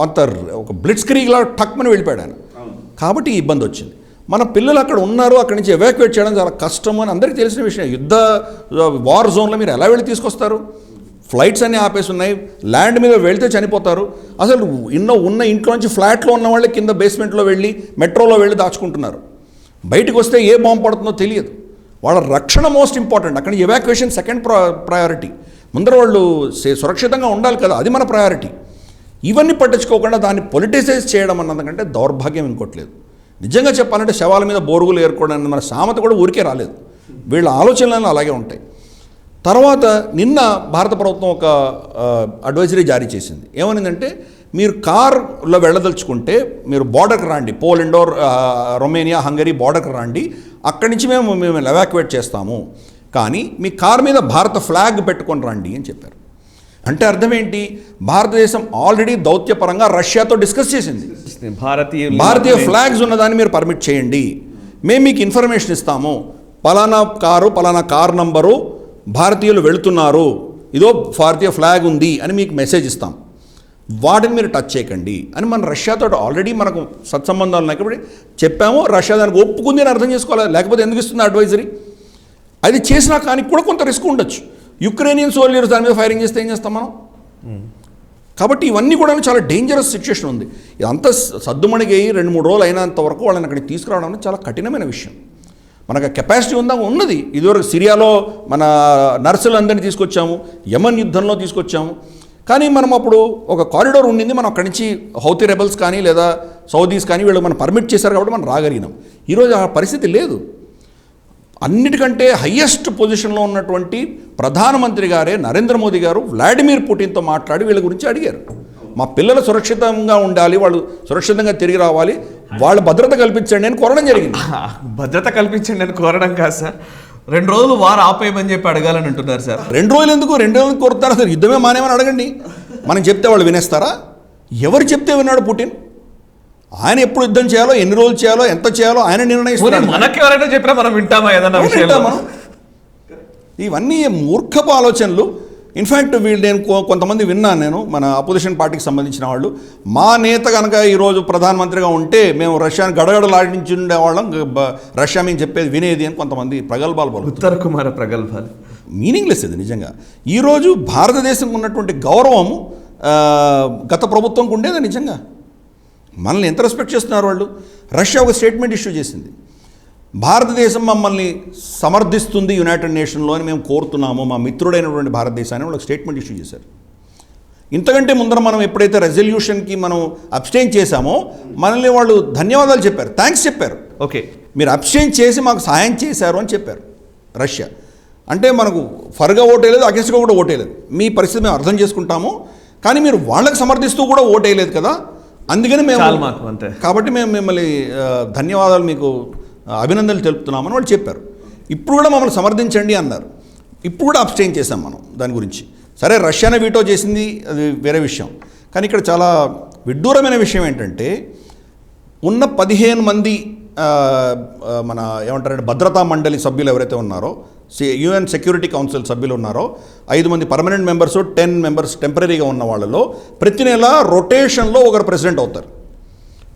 అంత ఒక బ్లిట్స్ క్రీగ్లా టక్మని వెళ్ళిపోయాడు ఆయన. కాబట్టి ఈ ఇబ్బంది వచ్చింది. మన పిల్లలు అక్కడ ఉన్నారు, అక్కడి నుంచి ఎవాక్యుయేట్ చేయడం చాలా కష్టం అని అందరికీ తెలిసిన విషయం. యుద్ధ వార్ జోన్లో మీరు ఎలా వెళ్ళి తీసుకొస్తారు? ఫ్లైట్స్ అన్నీ ఆపేసి ఉన్నాయి, ల్యాండ్ మీద వెళ్తే చనిపోతారు. అసలు ఉన్న ఇంట్లో నుంచి ఫ్లాట్లో ఉన్న వాళ్ళే కింద బేస్మెంట్లో వెళ్ళి మెట్రోలో వెళ్ళి దాచుకుంటున్నారు. బయటకు వస్తే ఏ బాంబు పడుతుందో తెలియదు. వాళ్ళ రక్షణ మోస్ట్ ఇంపార్టెంట్. అక్కడ ఎవాక్యుయేషన్ సెకండ్ ప్రయారిటీ. ముందర వాళ్ళు సురక్షితంగా ఉండాలి కదా, అది మన ప్రయారిటీ. ఇవన్నీ పట్టించుకోకుండా దాన్ని పొలిటిసైజ్ చేయడం అన్నదంటే దౌర్భాగ్యం ఇంకోట్లేదు. నిజంగా చెప్పాలంటే శవాల మీద బోరుగులు ఏరుకోవడానికి మన సామెత కూడా ఊరికే రాలేదు. వీళ్ళ ఆలోచనలు అలాగే ఉంటాయి. తర్వాత నిన్న భారత ప్రభుత్వం ఒక అడ్వైజరీ జారీ చేసింది. ఏమనిందంటే, మీరు కార్లో వెళ్ళదలుచుకుంటే మీరు బార్డర్కి రండి, పోలాండ్, రొమేనియా, హంగరీ బార్డర్కి రండి, అక్కడి నుంచి మేము ఎవాక్యుయేట్ చేస్తాము, కానీ మీ కార్ మీద భారత ఫ్లాగ్ పెట్టుకొని రండి అని చెప్పారు. అంటే అర్థం ఏంటి? భారతదేశం ఆల్రెడీ దౌత్యపరంగా రష్యాతో డిస్కస్ చేసింది. భారతీయ ఫ్లాగ్స్ ఉన్నదాన్ని మీరు పర్మిట్ చేయండి, మేము మీకు ఇన్ఫర్మేషన్ ఇస్తాము, పలానా కారు నంబరు భారతీయులు వెళుతున్నారు, ఇదో భారతీయ ఫ్లాగ్ ఉంది అని మీకు మెసేజ్ ఇస్తాం, వాటిని మీరు టచ్ చేయకండి అని మన రష్యాతో ఆల్రెడీ మనకు సత్సంబంధాలు ఉన్నాయి కాబట్టి చెప్పాము. రష్యా దానికి ఒప్పుకుంది అని అర్థం చేసుకోవాలి, లేకపోతే ఎందుకు ఇస్తుంది అడ్వైజరీ? అది చేసినా కానీ కూడా కొంత రిస్క్ ఉండొచ్చు. యుక్రెయినియన్ సోల్జర్స్ దాని మీద ఫైరింగ్ చేస్తే ఏం చేస్తాం మనం? కాబట్టి ఇవన్నీ కూడా చాలా డేంజరస్ సిచ్యుయేషన్ ఉంది. ఇదంతా సద్దుమణిగి 2-3 రోజులు అయినంత వరకు వాళ్ళని అక్కడికి తీసుకురావడం అనేది చాలా కఠినమైన విషయం. మనకు కెపాసిటీ ఉన్నది. ఇదివరకు సిరియాలో మన నర్సులందరినీ తీసుకొచ్చాము, యమన్ యుద్ధంలో తీసుకొచ్చాము. కానీ మనం అప్పుడు ఒక కారిడోర్ ఉండింది, మనం అక్కడి నుంచి హౌతీ రెబల్స్ కానీ లేదా సౌదీస్ కానీ వీళ్ళు మనం పర్మిట్ చేశారు కాబట్టి మనం రాగలిగినాం. ఈరోజు ఆ పరిస్థితి లేదు. అన్నిటికంటే హయ్యెస్ట్ పొజిషన్లో ఉన్నటువంటి ప్రధానమంత్రి గారే నరేంద్ర మోదీ గారు వ్లాడిమిర్ పుటిన్తో మాట్లాడి వీళ్ళ గురించి అడిగారు. మా పిల్లలు సురక్షితంగా ఉండాలి, వాళ్ళు సురక్షితంగా తిరిగి రావాలి, వాళ్ళ భద్రత కల్పించండి అని కోరడం జరిగింది. భద్రత కల్పించండి అని కోరడం కాదు సార్, 2 రోజులు వారు ఆపేయమని చెప్పి అడగాలని అంటున్నారు సార్. 2 రోజులు ఎందుకు? 2 రోజులు కోరుతారా సార్? యుద్ధమే మానేమని అడగండి. మనం చెప్తే వాళ్ళు వినేస్తారా? ఎవరు చెప్తే విన్నాడు పుటిన్? ఆయన ఎప్పుడు యుద్ధం చేయాలో, ఎన్ని రోజులు చేయాలో, ఎంత చేయాలో ఆయన నిర్ణయిస్తున్నారు. మనకి ఎవరైనా చెప్పినా మనం వింటామా? ఏదన్నా వింటామా? ఇవన్నీ మూర్ఖపు ఆలోచనలు. ఇన్ఫ్యాక్ట్ నేను కొంతమంది విన్నాను, నేను మన అపోజిషన్ పార్టీకి సంబంధించిన వాళ్ళు, మా నేత కనుక ఈరోజు ప్రధానమంత్రిగా ఉంటే మేము రష్యాని గడగడలాడించి ఉండేవాళ్ళం, రష్యా మేము చెప్పేది వినేది అని కొంతమంది ప్రగల్భాలు ఉత్తర కుమార ప్రగల్భాలు. మీనింగ్లెస్ ఇది నిజంగా. ఈరోజు భారతదేశంకు ఉన్నటువంటి గౌరవము గత ప్రభుత్వంకు ఉండేదా నిజంగా? మనల్ని ఎంత రెస్పెక్ట్ చేస్తున్నారు వాళ్ళు? రష్యా ఒక స్టేట్మెంట్ ఇష్యూ చేసింది, భారతదేశం మమ్మల్ని సమర్థిస్తుంది యునైటెడ్ నేషన్లో అని మేము కోరుతున్నాము, మా మిత్రుడైనటువంటి భారతదేశాన్ని వాళ్ళు స్టేట్మెంట్ ఇష్యూ చేశారు. ఇంతకంటే ముందర మనం ఎప్పుడైతే రెజల్యూషన్కి మనం అబ్స్టైన్ చేశామో మనల్ని వాళ్ళు ధన్యవాదాలు చెప్పారు, థ్యాంక్స్ చెప్పారు. ఓకే, మీరు అబ్స్టైన్ చేసి మాకు సహాయం చేశారు అని చెప్పారు రష్యా. అంటే మనకు ఫర్గా ఓటేయలేదు, అగెన్స్ట్గా కూడా ఓటేయలేదు. మీ పరిస్థితి మేము అర్థం చేసుకుంటాము, కానీ మీరు వాళ్ళకి సమర్థిస్తూ కూడా ఓటేయలేదు కదా, అందుకని మేము కాబట్టి మేము మిమ్మల్ని ధన్యవాదాలు, మీకు అభినందనలు తెలుపుతున్నామని వాళ్ళు చెప్పారు. ఇప్పుడు కూడా మమ్మల్ని సమర్థించండి అన్నారు. ఇప్పుడు కూడా అబ్స్టైన్ చేశాం మనం దాని గురించి. సరే, రష్యానే వీటో చేసింది, అది వేరే విషయం. కానీ ఇక్కడ చాలా విడ్డూరమైన విషయం ఏంటంటే, ఉన్న 15 మంది మన ఏమంటారంటే భద్రతా మండలి సభ్యులు ఎవరైతే ఉన్నారో యుఎన్ సెక్యూరిటీ కౌన్సిల్ సభ్యులు ఉన్నారో 5 మంది పర్మనెంట్ మెంబర్స్ 10 మెంబర్స్ టెంపరీగా ఉన్న వాళ్ళలో ప్రతి నెల రొటేషన్లో ఒకరు ప్రెసిడెంట్ అవుతారు.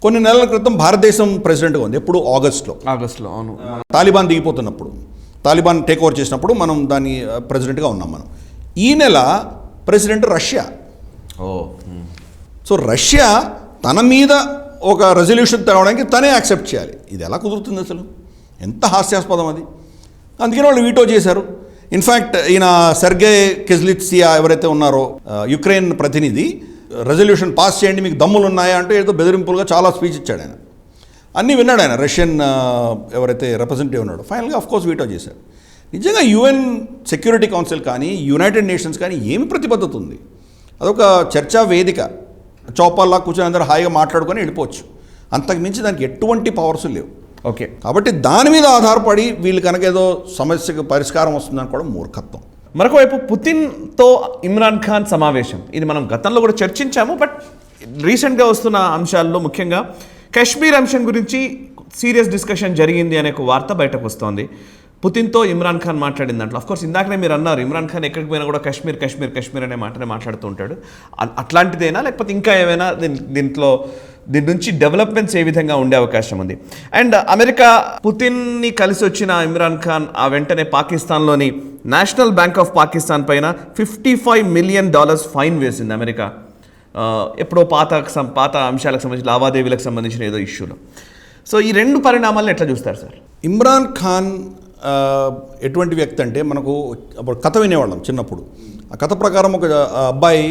కొన్ని నెలల క్రితం భారతదేశం ప్రెసిడెంట్గా ఉంది, ఎప్పుడు ఆగస్ట్లో అవును. తాలిబాన్ దిగిపోతున్నప్పుడు, తాలిబాన్ టేక్ ఓవర్ చేసినప్పుడు మనం దాని ప్రెసిడెంట్గా ఉన్నాం మనం. ఈ నెల ప్రెసిడెంట్ రష్యా. సో రష్యా తన మీద ఒక రెజల్యూషన్ తేవడానికి తనే యాక్సెప్ట్ చేయాలి. ఇది ఎలా కుదురుతుంది అసలు? ఎంత హాస్యాస్పదం అది. అందుకని వాళ్ళు వీటో చేశారు. ఇన్ఫ్యాక్ట్ ఈయన సెర్గే కెజ్లిట్సియా ఎవరైతే ఉన్నారో యుక్రెయిన్ ప్రతినిధి, రెజల్యూషన్ పాస్ చేయండి మీకు దమ్ములు ఉన్నాయా అంటే ఏదో బెదిరింపులుగా చాలా స్పీచ్ ఇచ్చాడు ఆయన. అన్నీ విన్నాడు ఆయన, రష్యన్ ఎవరైతే రిప్రజెంటేటివ్ ఉన్నాడో. ఫైనల్గా ఆఫ్కోర్స్ వీటో చేశారు. నిజంగా యుఎన్ సెక్యూరిటీ కౌన్సిల్ కానీ యునైటెడ్ నేషన్స్ కానీ ఏమి ప్రతిబద్ధత ఉంది? అదొక చర్చా వేదిక, చౌపాల్లా కూర్చొని అందరూ హాయిగా మాట్లాడుకొని వెళ్ళిపోవచ్చు. అంతకు మించి దానికి ఎటువంటి పవర్స్ లేవు. ఓకే, కాబట్టి దాని మీద ఆధారపడి వీళ్ళు కనుక ఏదో సమస్యకు పరిష్కారం వస్తుందని కూడా మూర్ఖత్వం. మరొక వైపు పుతిన్తో ఇమ్రాన్ ఖాన్ సమావేశం, ఇది మనం గతంలో కూడా చర్చించాము. బట్ రీసెంట్గా వస్తున్న అంశాల్లో ముఖ్యంగా కాశ్మీర్ అంశం గురించి సీరియస్ డిస్కషన్ జరిగింది అనే ఒక వార్త బయటకు వస్తోంది. పుతిన్తో ఇమ్రాన్ ఖాన్ మాట్లాడిన దాంట్లో అఫ్కోర్స్ ఇందాకనే మీరు అన్నారు, ఇమ్రాన్ ఖాన్ ఎక్కడికి పోయినా కూడా కాశ్మీర్ కాశ్మీర్ కాశ్మీర్ అనే మాటనే మాట్లాడుతూ ఉంటాడు. అట్లాంటిదేనా లేకపోతే ఇంకా ఏమైనా దీని నుంచి డెవలప్మెంట్స్ ఏ విధంగా ఉండే అవకాశం ఉంది? అండ్ అమెరికా పుతిన్ని కలిసి వచ్చిన ఇమ్రాన్ ఖాన్ ఆ వెంటనే పాకిస్తాన్లోని నేషనల్ బ్యాంక్ ఆఫ్ పాకిస్తాన్ పైన $55 మిలియన్ ఫైన్ వేసింది అమెరికా. ఎప్పుడో పాత అంశాలకు సంబంధించి లావాదేవీలకు సంబంధించిన ఏదో ఇష్యూలో. సో ఈ 2 పరిణామాలను ఎట్లా చూస్తారు సార్? ఇమ్రాన్ ఖాన్ ఎటువంటి వ్యక్తి అంటే, మనకు అప్పుడు కథ వినేవాళ్ళం చిన్నప్పుడు. ఆ కథ ప్రకారం ఒక అబ్బాయి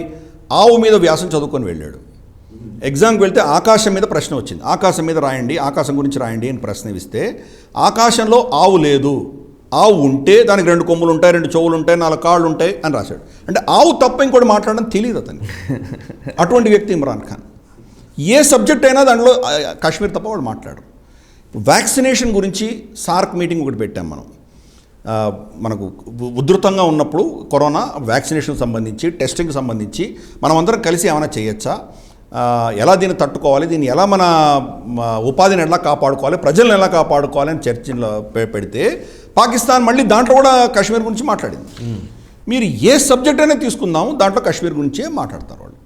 ఆవు మీద వ్యాసం చదువుకొని వెళ్ళాడు. ఎగ్జామ్కి వెళ్తే ఆకాశం మీద ప్రశ్న వచ్చింది. ఆకాశం మీద రాయండి, ఆకాశం గురించి రాయండి అని ప్రశ్న ఇస్తే ఆకాశంలో ఆవు లేదు, ఆవు ఉంటే దానికి 2 కొమ్ములు ఉంటాయి, 2 చెవులు ఉంటాయి, 4 కాళ్ళు ఉంటాయి అని రాశాడు. అంటే ఆవు తప్ప ఇంకోటి మాట్లాడడం తెలియదు అతనికి. అటువంటి వ్యక్తి ఇమ్రాన్ ఖాన్. ఏ సబ్జెక్ట్ అయినా దాంట్లో కాశ్మీర్ తప్ప వాడు మాట్లాడరు. వ్యాక్సినేషన్ గురించి సార్క్ మీటింగ్ ఒకటి పెట్టాం మనం. మనకు ఉధృతంగా ఉన్నప్పుడు కరోనా వ్యాక్సినేషన్ సంబంధించి, టెస్టింగ్ సంబంధించి మనం అందరం కలిసి ఏమైనా చేయొచ్చా, ఎలా దీన్ని తట్టుకోవాలి, దీన్ని ఎలా మన ఉపాధిని ఎలా కాపాడుకోవాలి, ప్రజలను ఎలా కాపాడుకోవాలి అని చర్చలో పెడితే పాకిస్తాన్ మళ్ళీ దాంట్లో కూడా కాశ్మీర్ గురించి మాట్లాడింది. మీరు ఏ సబ్జెక్ట్ అయినా తీసుకుందాము, దాంట్లో కాశ్మీర్ గురించే మాట్లాడతారు వాళ్ళు.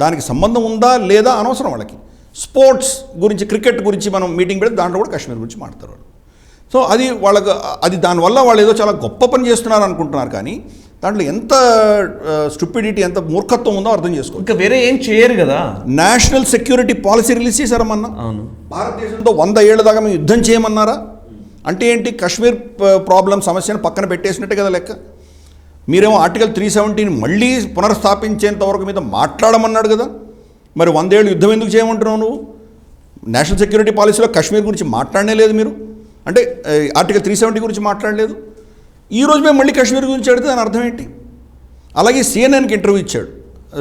దానికి సంబంధం ఉందా లేదా అనవసరం వాళ్ళకి. స్పోర్ట్స్ గురించి, క్రికెట్ గురించి మనం మీటింగ్ పెడితే దాంట్లో కూడా కాశ్మీర్ గురించి మాట్లాడతారు వాళ్ళు. సో అది వాళ్ళకు, అది దానివల్ల వాళ్ళు ఏదో చాలా గొప్ప పని చేస్తున్నారు అనుకుంటున్నారు, కానీ దాంట్లో ఎంత స్టూపిడిటీ, ఎంత మూర్ఖత్వం ఉందో అర్థం చేసుకో. ఇంకా వేరే ఏం చేయరు కదా. నేషనల్ సెక్యూరిటీ పాలసీ రిలీజ్ చేశారమ్మన్నా. అవును, భారతదేశంతో 100 ఏళ్ల దాకా మేము యుద్ధం చేయమన్నారా? అంటే ఏంటి? కాశ్మీర్ ప్రాబ్లం సమస్యను పక్కన పెట్టేసినట్టే కదా లెక్క. మీరేమో ఆర్టికల్ 370 మళ్ళీ పునర్స్థాపించేంత వరకు మీద మాట్లాడమన్నాడు కదా. మరి 100 ఏళ్ళు యుద్ధం ఎందుకు చేయమంటున్నావు నువ్వు? నేషనల్ సెక్యూరిటీ పాలసీలో కాశ్మీర్ గురించి మాట్లాడనే లేదు మీరు. అంటే ఆర్టికల్ 370 గురించి మాట్లాడలేదు. ఈరోజు మేము మళ్ళీ కాశ్మీర్ గురించి అడిగితే దాని అర్థం ఏంటి? అలాగే సిఎన్ఎన్కి ఇంటర్వ్యూ ఇచ్చాడు,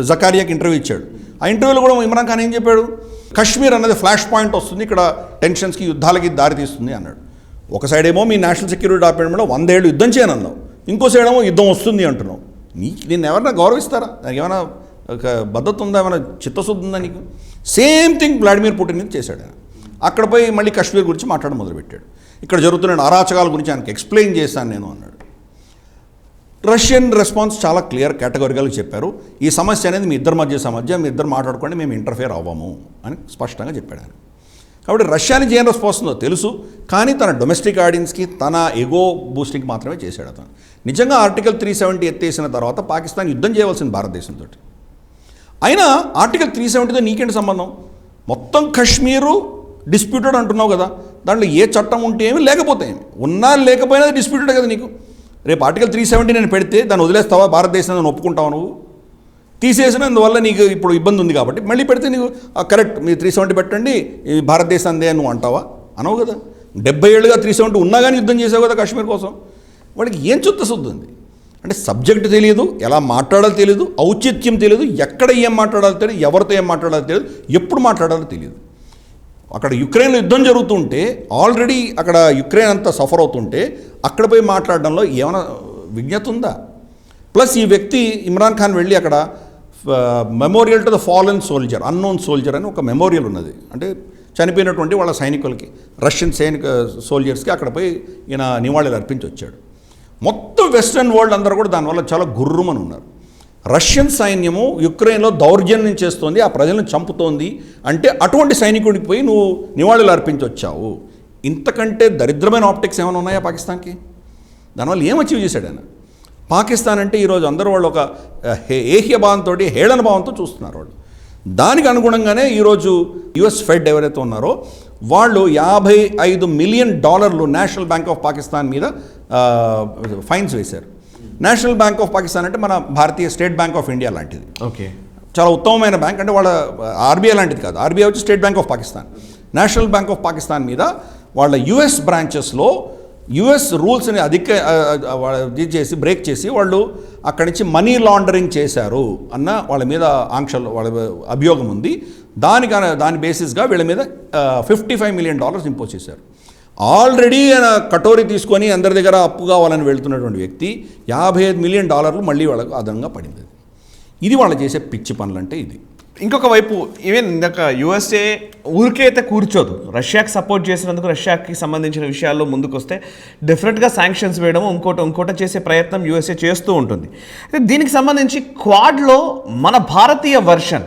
జకారియాకి ఇంటర్వ్యూ ఇచ్చాడు. ఆ ఇంటర్వ్యూలో కూడా ఇమ్రాన్ ఖాన్ ఏం చెప్పాడు? కాశ్మీర్ అన్నది ఫ్లాష్ పాయింట్ వస్తుంది, ఇక్కడ టెన్షన్స్కి, యుద్ధాలకి దారి తీస్తుంది అన్నాడు. ఒక సైడ్ ఏమో మీ నేషనల్ సెక్యూరిటీ డిపార్ట్మెంట్లో 100 ఏళ్ళు యుద్ధం చేయనన్నావు, ఇంకో సైడ్ ఏమో యుద్ధం వస్తుంది అంటున్నావు. నిన్ను ఎవరైనా గౌరవిస్తారా? దానికి ఏమైనా ఒక భద్రత ఉందా, ఏమైనా చిత్తశుద్ధి ఉందా నీకు? సేమ్ థింగ్ వ్లాడిమిర్ పుటిన్ చేశాడు ఆయన. అక్కడ పోయి మళ్ళీ కాశ్మీర్ గురించి మాట్లాడడం మొదలుపెట్టాడు. ఇక్కడ జరుగుతున్న అరాచకాల గురించి ఆయనకు ఎక్స్ప్లెయిన్ చేశాను నేను అన్నాడు. రష్యన్ రెస్పాన్స్ చాలా క్లియర్, కేటగిరికల్గా చెప్పారు. ఈ సమస్య అనేది మీ ఇద్దరి మధ్య సమస్య, మీ ఇద్దరు మాట్లాడుకోండి, మేము ఇంటర్ఫియర్ అవ్వము అని స్పష్టంగా చెప్పాడు ఆయన. కాబట్టి రష్యా నుంచి ఏం రెస్పాన్స్ ఉందో తెలుసు, కానీ తన డొమెస్టిక్ ఆడియన్స్కి, తన ఎగో బూస్టింగ్కి మాత్రమే చేశాడు అతను. నిజంగా ఆర్టికల్ 370 ఎత్తేసిన తర్వాత పాకిస్తాన్ యుద్ధం చేయవలసింది భారతదేశంతో. అయినా ఆర్టికల్ 370తో నీకేంటి సంబంధం? మొత్తం కాశ్మీరు డిస్ప్యూటెడ్ అంటున్నావు కదా, దాంట్లో ఏ చట్టం ఉంటే ఏమి, లేకపోతే ఏమి, ఉన్నా లేకపోయినా డిస్ప్యూటెడ్ కదా నీకు. రేపు ఆర్టికల్ 370 నేను పెడితే దాన్ని వదిలేస్తావా? భారతదేశాన్ని ఒప్పుకుంటావా నువ్వు? తీసేసినందువల్ల నీకు ఇప్పుడు ఇబ్బంది ఉంది కాబట్టి మళ్ళీ పెడితే నీకు కరెక్ట్, మీరు 370 పెట్టండి, ఈ భారతదేశాన్ని నువ్వు అంటావా? అనవు కదా. 70 ఏళ్ళుగా 370 ఉన్నా కానీ యుద్ధం చేసావు కదా కాశ్మీర్ కోసం. వాడికి ఏం చిత్తశుద్ధి ఉంది అంటే? సబ్జెక్ట్ తెలియదు, ఎలా మాట్లాడాలో తెలియదు, ఔచిత్యం తెలియదు, ఎక్కడ ఏం మాట్లాడాలో తెలియదు, ఎవరితో ఏం మాట్లాడాలో తెలియదు, ఎప్పుడు మాట్లాడాలో తెలియదు. అక్కడ యుక్రెయిన్లో యుద్ధం జరుగుతుంటే, ఆల్రెడీ అక్కడ యుక్రెయిన్ అంతా సఫర్ అవుతుంటే అక్కడ పోయి మాట్లాడడంలో ఏమైనా విజ్ఞత ఉందా? ప్లస్ ఈ వ్యక్తి ఇమ్రాన్ ఖాన్ వెళ్ళి అక్కడ memorial to the fallen soldier, unknown soldier అని ఒక మెమోరియల్ ఉన్నది. అంటే చనిపోయినటువంటి వాళ్ళ సైనికులకి, రష్యన్ సోల్జర్స్కి అక్కడ పోయి ఈయన నివాళులు అర్పించి వచ్చాడు. మొత్తం వెస్ట్రన్ వరల్డ్ అందరూ కూడా దానివల్ల చాలా గుర్రుమని ఉన్నారు. రష్యన్ సైన్యము యుక్రెయిన్లో దౌర్జన్యం చేస్తోంది, ఆ ప్రజలను చంపుతోంది అంటే అటువంటి సైనికుడికి పోయి నువ్వు నివాళులు అర్పించి వచ్చావు. ఇంతకంటే దరిద్రమైన ఆప్టిక్స్ ఏమైనా ఉన్నాయా పాకిస్తాన్కి? దానివల్ల ఏం అచీవ్ చేశాడు ఆయన? పాకిస్తాన్ అంటే ఈరోజు అందరూ వాళ్ళు ఒక ఏహ్య భావంతో, హేళన భావంతో చూస్తున్నారు వాళ్ళు. దానికి అనుగుణంగానే ఈరోజు యుఎస్ ఫెడ్ ఎవరైతే ఉన్నారో వాళ్ళు $55 million national bank of Pakistan మీద ఫైన్స్ వేశారు. నేషనల్ బ్యాంక్ ఆఫ్ పాకిస్తాన్ అంటే మన భారతీయ స్టేట్ బ్యాంక్ ఆఫ్ ఇండియా లాంటిది. ఓకే, చాలా ఉత్తమమైన బ్యాంక్. అంటే వాళ్ళ ఆర్బీఐ లాంటిది కాదు, ఆర్బీఐ వచ్చి state bank of Pakistan. National bank of Pakistan మీద వాళ్ళ యుఎస్ బ్రాంచెస్లో యుఎస్ రూల్స్ని చేసి బ్రేక్ చేసి వాళ్ళు అక్కడి నుంచి మనీ లాండరింగ్ చేశారు అన్న వాళ్ళ మీద ఆంక్షలు, వాళ్ళ అభియోగం ఉంది. దాని బేసిస్గా వీళ్ళ మీద $55 మిలియన్ ఇంపోజ్ చేశారు. ఆల్రెడీ ఆయన కటోరీ తీసుకొని అందరి దగ్గర అప్పు కావాలని వెళ్తున్నటువంటి వ్యక్తి $55 మిలియన్ మళ్ళీ వాళ్ళకు అదనంగా పడింది. ఇది వాళ్ళు చేసే పిచ్చి పనులు అంటే ఇది. ఇంకొక వైపు ఈవెన్ ఇందాక యుఎస్ఏ ఊరికే అయితే కూర్చోదు. రష్యాకి సపోర్ట్ చేసినందుకు రష్యాకి సంబంధించిన విషయాల్లో ముందుకు వస్తే డెఫినెట్గా శాంక్షన్స్ వేయడం, ఇంకోటి చేసే ప్రయత్నం యుఎస్ఏ చేస్తూ ఉంటుంది. అయితే దీనికి సంబంధించి క్వాడ్లో మన భారతీయ వర్షన్,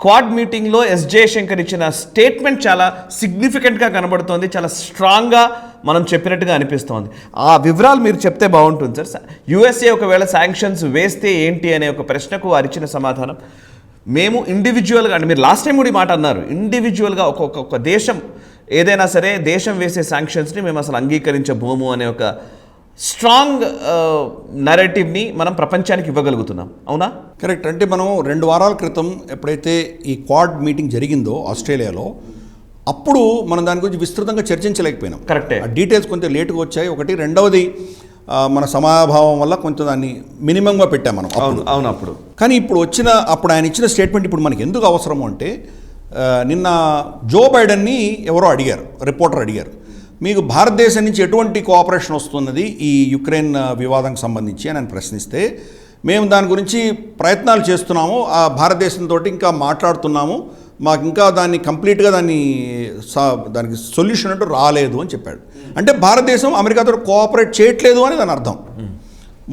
క్వాడ్ మీటింగ్లో ఎస్ జయశంకర్ ఇచ్చిన స్టేట్మెంట్ చాలా సిగ్నిఫికెంట్గా కనబడుతోంది, చాలా స్ట్రాంగ్గా మనం చెప్పినట్టుగా అనిపిస్తోంది. ఆ వివరాలు మీరు చెప్తే బాగుంటుంది సార్. యుఎస్ఏ ఒకవేళ శాంక్షన్స్ వేస్తే ఏంటి అనే ఒక ప్రశ్నకు వారు ఇచ్చిన సమాధానం, మేము ఇండివిజువల్గా, అంటే మీరు లాస్ట్ టైం కూడా ఈ మాట అన్నారు, ఇండివిజువల్గా ఒక్కొక్క దేశం ఏదైనా సరే దేశం వేసే శాంక్షన్స్ని మేము అసలు అంగీకరించబోము అనే ఒక స్ట్రాంగ్ నరేటివ్ని మనం ప్రపంచానికి ఇవ్వగలుగుతున్నాం. అవునా? కరెక్ట్. అంటే మనం 2 వారాల క్రితం ఎప్పుడైతే ఈ క్వాడ్ మీటింగ్ జరిగిందో ఆస్ట్రేలియాలో, అప్పుడు మనం దాని గురించి విస్తృతంగా చర్చించలేకపోయినాం. కరెక్టే. ఆ డీటెయిల్స్ కొంచెం లేటుగా వచ్చాయి. ఒకటి, రెండవది మన సమయాభావం వల్ల కొంచెం దాన్ని మినిమంగా పెట్టాం మనం. అవును అప్పుడు. కానీ అప్పుడు ఆయన ఇచ్చిన స్టేట్మెంట్ ఇప్పుడు మనకి ఎందుకు అవసరము అంటే, నిన్న జో బైడెన్ని ఎవరో అడిగారు, రిపోర్టర్ అడిగారు, మీకు భారతదేశం నుంచి ఎటువంటి కోఆపరేషన్ వస్తున్నది ఈ యుక్రెయిన్ వివాదానికి సంబంధించి అని ప్రశ్నిస్తే, మేము దాని గురించి ప్రయత్నాలు చేస్తున్నాము, ఆ భారతదేశంతో ఇంకా మాట్లాడుతున్నాము, మాకు ఇంకా దాన్ని కంప్లీట్గా దానికి సొల్యూషన్ అంటూ రాలేదు అని చెప్పాడు. అంటే భారతదేశం అమెరికాతో కోఆపరేట్ చేయట్లేదు అని దాని అర్థం.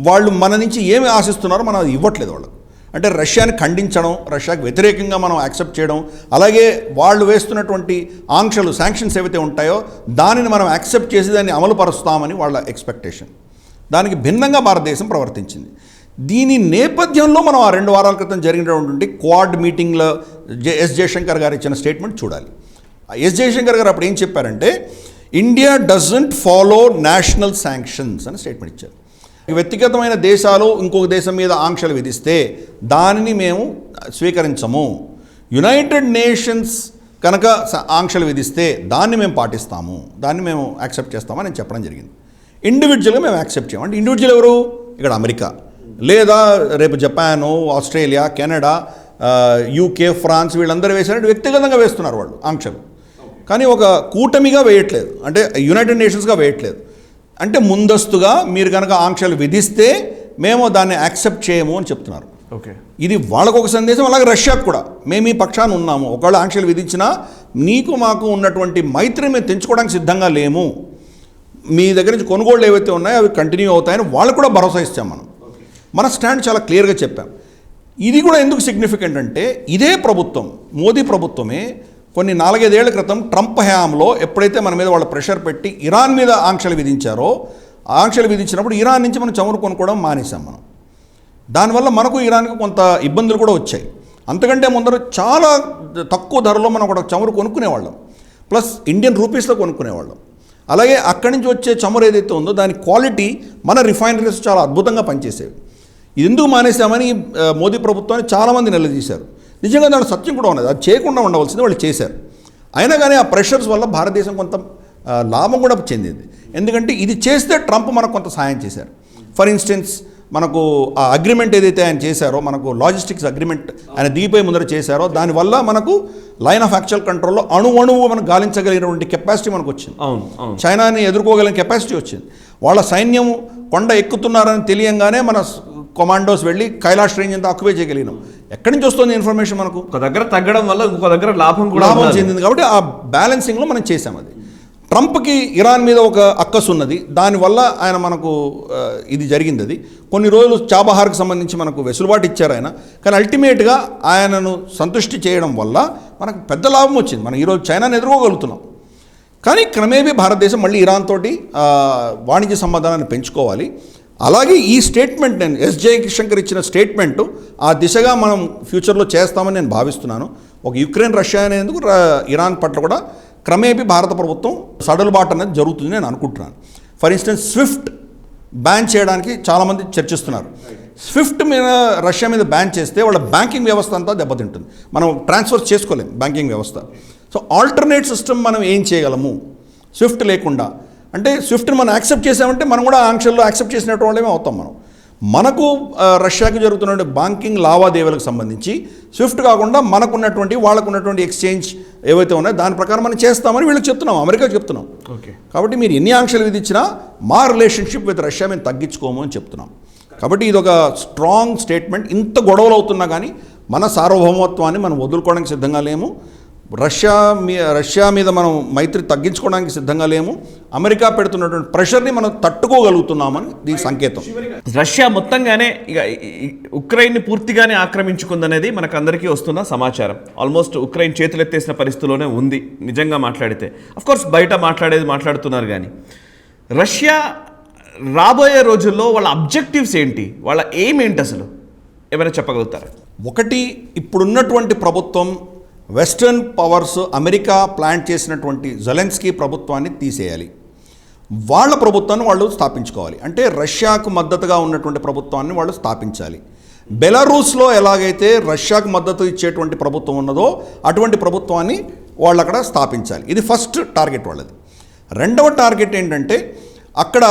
వాళ్ళు మన నుంచి ఏమి ఆశిస్తున్నారో మనం అది ఇవ్వట్లేదు వాళ్ళకు. అంటే రష్యాని ఖండించడం, రష్యాకి వ్యతిరేకంగా మనం యాక్సెప్ట్ చేయడం, అలాగే వాళ్ళు వేస్తున్నటువంటి ఆంక్షలు, శాంక్షన్స్ ఏవైతే ఉంటాయో దానిని మనం యాక్సెప్ట్ చేసి దాన్ని అమలుపరుస్తామని వాళ్ళ ఎక్స్పెక్టేషన్. దానికి భిన్నంగా భారతదేశం ప్రవర్తించింది. దీని నేపథ్యంలో మనం ఆ 2 వారాల క్రితం జరిగినటువంటి క్వాడ్ మీటింగ్లో ఎస్ జయశంకర్ గారు ఇచ్చిన స్టేట్మెంట్ చూడాలి. ఎస్ జయశంకర్ గారు అప్పుడు ఏం చెప్పారంటే, India doesn't follow national sanctions అని స్టేట్మెంట్ ఇచ్చారు. వ్యక్తిగతమైన దేశాలు ఇంకొక దేశం మీద ఆంక్షలు విధిస్తే దానిని మేము స్వీకరించము, యునైటెడ్ నేషన్స్ కనుక ఆంక్షలు విధిస్తే దాన్ని మేము పాటిస్తాము, దాన్ని మేము యాక్సెప్ట్ చేస్తామని నేను చెప్పడం జరిగింది. ఇండివిజువల్గా మేము యాక్సెప్ట్ చేయము. అంటే ఇండివిజువల్ ఎవరు? ఇక్కడ అమెరికా, లేదా రేపు Japan, Australia, Canada, UK, France వీళ్ళందరూ వేసినట్టు వ్యక్తిగతంగా వేస్తున్నారు వాళ్ళు ఆంక్షలు. కానీ ఒక కూటమిగా వేయట్లేదు, అంటే యునైటెడ్ నేషన్స్గా వేయట్లేదు. అంటే ముందస్తుగా మీరు కనుక ఆంక్షలు విధిస్తే మేము దాన్ని యాక్సెప్ట్ చేయము అని చెప్తున్నారు. ఓకే, ఇది వాళ్ళకు ఒక సందేశం. అలాగే రష్యాకు కూడా మేము ఈ పక్షాన ఉన్నాము, ఒకవేళ ఆంక్షలు విధించినా నీకు మాకు ఉన్నటువంటి మైత్రిని మేము తెంచుకోవడానికి సిద్ధంగా లేము, మీ దగ్గర నుంచి కొనుగోళ్ళు ఏవైతే ఉన్నాయో అవి కంటిన్యూ అవుతాయని వాళ్ళకు కూడా భరోసా ఇచ్చాం. మన స్టాండ్ చాలా క్లియర్గా చెప్పాం. ఇది కూడా ఎందుకు సిగ్నిఫికెంట్ అంటే, ఇదే ప్రభుత్వం, మోదీ ప్రభుత్వమే కొన్ని 4-5 ఏళ్ల క్రితం ట్రంప్ హయాంలో ఎప్పుడైతే మన మీద వాళ్ళు ప్రెషర్ పెట్టి ఇరాన్ మీద ఆంక్షలు విధించారో, ఆంక్షలు విధించినప్పుడు ఇరాన్ నుంచి మనం చమురు కొనుక్కోవడం మానేసాం మనం. దానివల్ల మనకు ఇరాన్కి కొంత ఇబ్బందులు కూడా వచ్చాయి. అంతకంటే ముందర చాలా తక్కువ ధరలో మనం ఒక చమురు కొనుక్కునేవాళ్ళం, ప్లస్ ఇండియన్ రూపీస్లో కొనుక్కునేవాళ్ళం. అలాగే అక్కడి నుంచి వచ్చే చమురు ఏదైతే ఉందో దాని క్వాలిటీ మన రిఫైనరీస్ చాలా అద్భుతంగా పనిచేసేవి. ఇది ఎందుకు మానేసామని మోదీ ప్రభుత్వాన్ని చాలామంది నిలదీశారు. నిజంగా దాని సత్యం కూడా ఉన్నది, అది చేయకుండా ఉండవలసింది వాళ్ళు చేశారు. అయినా కానీ ఆ ప్రెషర్స్ వల్ల భారతదేశం కొంత లాభం కూడా చెందింది. ఎందుకంటే ఇది చేస్తే ట్రంప్ మనకు కొంత సాయం చేశారు. ఫర్ ఇన్స్టెన్స్ మనకు ఆ అగ్రిమెంట్ ఏదైతే ఆయన చేశారో, మనకు లాజిస్టిక్స్ అగ్రిమెంట్ ఆయన దిగిపోయి ముందర చేశారో, దానివల్ల మనకు లైన్ ఆఫ్ యాక్చువల్ కంట్రోల్లో అణువు మనం గాలించగలిగినటువంటి కెపాసిటీ మనకు వచ్చింది. చైనాని ఎదుర్కోగలిగిన కెపాసిటీ వచ్చింది. వాళ్ళ సైన్యం కొండ ఎక్కుతున్నారని తెలియంగానే మన కమాండోస్ వెళ్ళి కైలాష్ రేంజ్ అంతా ఆక్యుపై చేయగలిగినాం. ఎక్కడి నుంచి వస్తుంది ఇన్ఫర్మేషన్ మనకు? ఒక దగ్గర తగ్గడం వల్ల ఇంకొక దగ్గర లాభం చెందింది. కాబట్టి ఆ బ్యాలెన్సింగ్లో మనం చేసాం. అది ట్రంప్కి ఇరాన్ మీద ఒక అక్కసు ఉన్నది, దానివల్ల ఆయన మనకు ఇది జరిగింది. అది కొన్ని రోజులు చాబహార్కి సంబంధించి మనకు వెసులుబాటు ఇచ్చారు ఆయన, కానీ అల్టిమేట్గా ఆయనను సంతృష్టి చేయడం వల్ల మనకు పెద్ద లాభం వచ్చింది. మనం ఈరోజు చైనాని ఎదుర్కోగలుగుతున్నాం. కానీ క్రమేపీ భారతదేశం మళ్ళీ ఇరాన్ తోటి వాణిజ్య సంబంధాలను పెంచుకోవాలి. అలాగే ఈ స్టేట్మెంట్, నేను ఎస్ జయశంకర్ ఇచ్చిన స్టేట్మెంటు ఆ దిశగా మనం ఫ్యూచర్లో చేస్తామని నేను భావిస్తున్నాను. ఒక యుక్రెయిన్ రష్యా అనేందుకు ఇరాన్ పట్ల కూడా క్రమేపీ భారత ప్రభుత్వం సడలుబాటు అనేది జరుగుతుంది నేను అనుకుంటున్నాను. ఫర్ ఇన్స్టెన్స్ స్విఫ్ట్ బ్యాన్ చేయడానికి చాలామంది చర్చిస్తున్నారు. స్విఫ్ట్ మీద రష్యా మీద బ్యాన్ చేస్తే వాళ్ళ బ్యాంకింగ్ వ్యవస్థ అంతా దెబ్బతింటుంది. మనం ట్రాన్స్ఫర్ చేసుకోలేం బ్యాంకింగ్ వ్యవస్థ. సో ఆల్టర్నేట్ సిస్టమ్ మనం ఏం చేయగలము స్విఫ్ట్ లేకుండా? అంటే స్విఫ్ట్ని మనం యాక్సెప్ట్ చేసామంటే మనం కూడా ఆంక్షల్లో యాక్సెప్ట్ చేసినట్టు వాళ్ళేమే అవుతాం. మనకు రష్యాకి జరుగుతున్న బ్యాంకింగ్ లావాదేవీలకు సంబంధించి స్విఫ్ట్ కాకుండా మనకున్నటువంటి వాళ్ళకున్నటువంటి ఎక్స్చేంజ్ ఏవైతే ఉన్నాయో దాని ప్రకారం మనం చేస్తామని వీళ్ళకి చెప్తున్నాం, అమెరికాకి చెప్తున్నాం. ఓకే, కాబట్టి మీరు ఎన్ని ఆంక్షలు విధించినా మా రిలేషన్షిప్ విత్ రష్యా మేము తగ్గించుకోము అని చెప్తున్నాం. కాబట్టి ఇది ఒక స్ట్రాంగ్ స్టేట్మెంట్. ఇంత గొడవలు అవుతున్నా కానీ మన సార్వభౌమత్వాన్ని మనం వదులుకోవడానికి సిద్ధంగా లేము. రష్యా మీద మనం మైత్రి తగ్గించుకోవడానికి సిద్ధంగా లేము. అమెరికా పెడుతున్నటువంటి ప్రెషర్ని మనం తట్టుకోగలుగుతున్నామని దీని సంకేతం. రష్యా మొత్తంగానే ఇక ఉక్రెయిన్ని పూర్తిగానే ఆక్రమించుకుందనేది మనకు అందరికీ వస్తున్న సమాచారం. ఆల్మోస్ట్ ఉక్రెయిన్ చేతులెత్తేసిన పరిస్థితిలోనే ఉంది నిజంగా మాట్లాడితే. అఫ్కోర్స్ బయట మాట్లాడుతున్నారు, కానీ రష్యా రాబోయే రోజుల్లో వాళ్ళ అబ్జెక్టివ్స్ ఏంటి, వాళ్ళ ఎయిమ్ ఏంటి అసలు ఏమైనా చెప్పగలుగుతారా? ఒకటి, ఇప్పుడున్నటువంటి ప్రభుత్వం వెస్టర్న్ పవర్స్ అమెరికా ప్లాన్ చేసినటువంటి జెలెన్స్కీ ప్రభుత్వాన్ని తీసేయాలి, వాళ్ళ ప్రభుత్వాన్ని వాళ్ళు స్థాపించుకోవాలి. అంటే రష్యాకు మద్దతుగా ఉన్నటువంటి ప్రభుత్వాన్ని వాళ్ళు స్థాపించాలి. బెలారూస్లో ఎలాగైతే రష్యాకు మద్దతు ఇచ్చేటువంటి ప్రభుత్వం ఉన్నదో అటువంటి ప్రభుత్వాన్ని వాళ్ళు అక్కడ స్థాపించాలి. ఇది ఫస్ట్ టార్గెట్ వాళ్ళది. రెండవ టార్గెట్ ఏంటంటే అక్కడ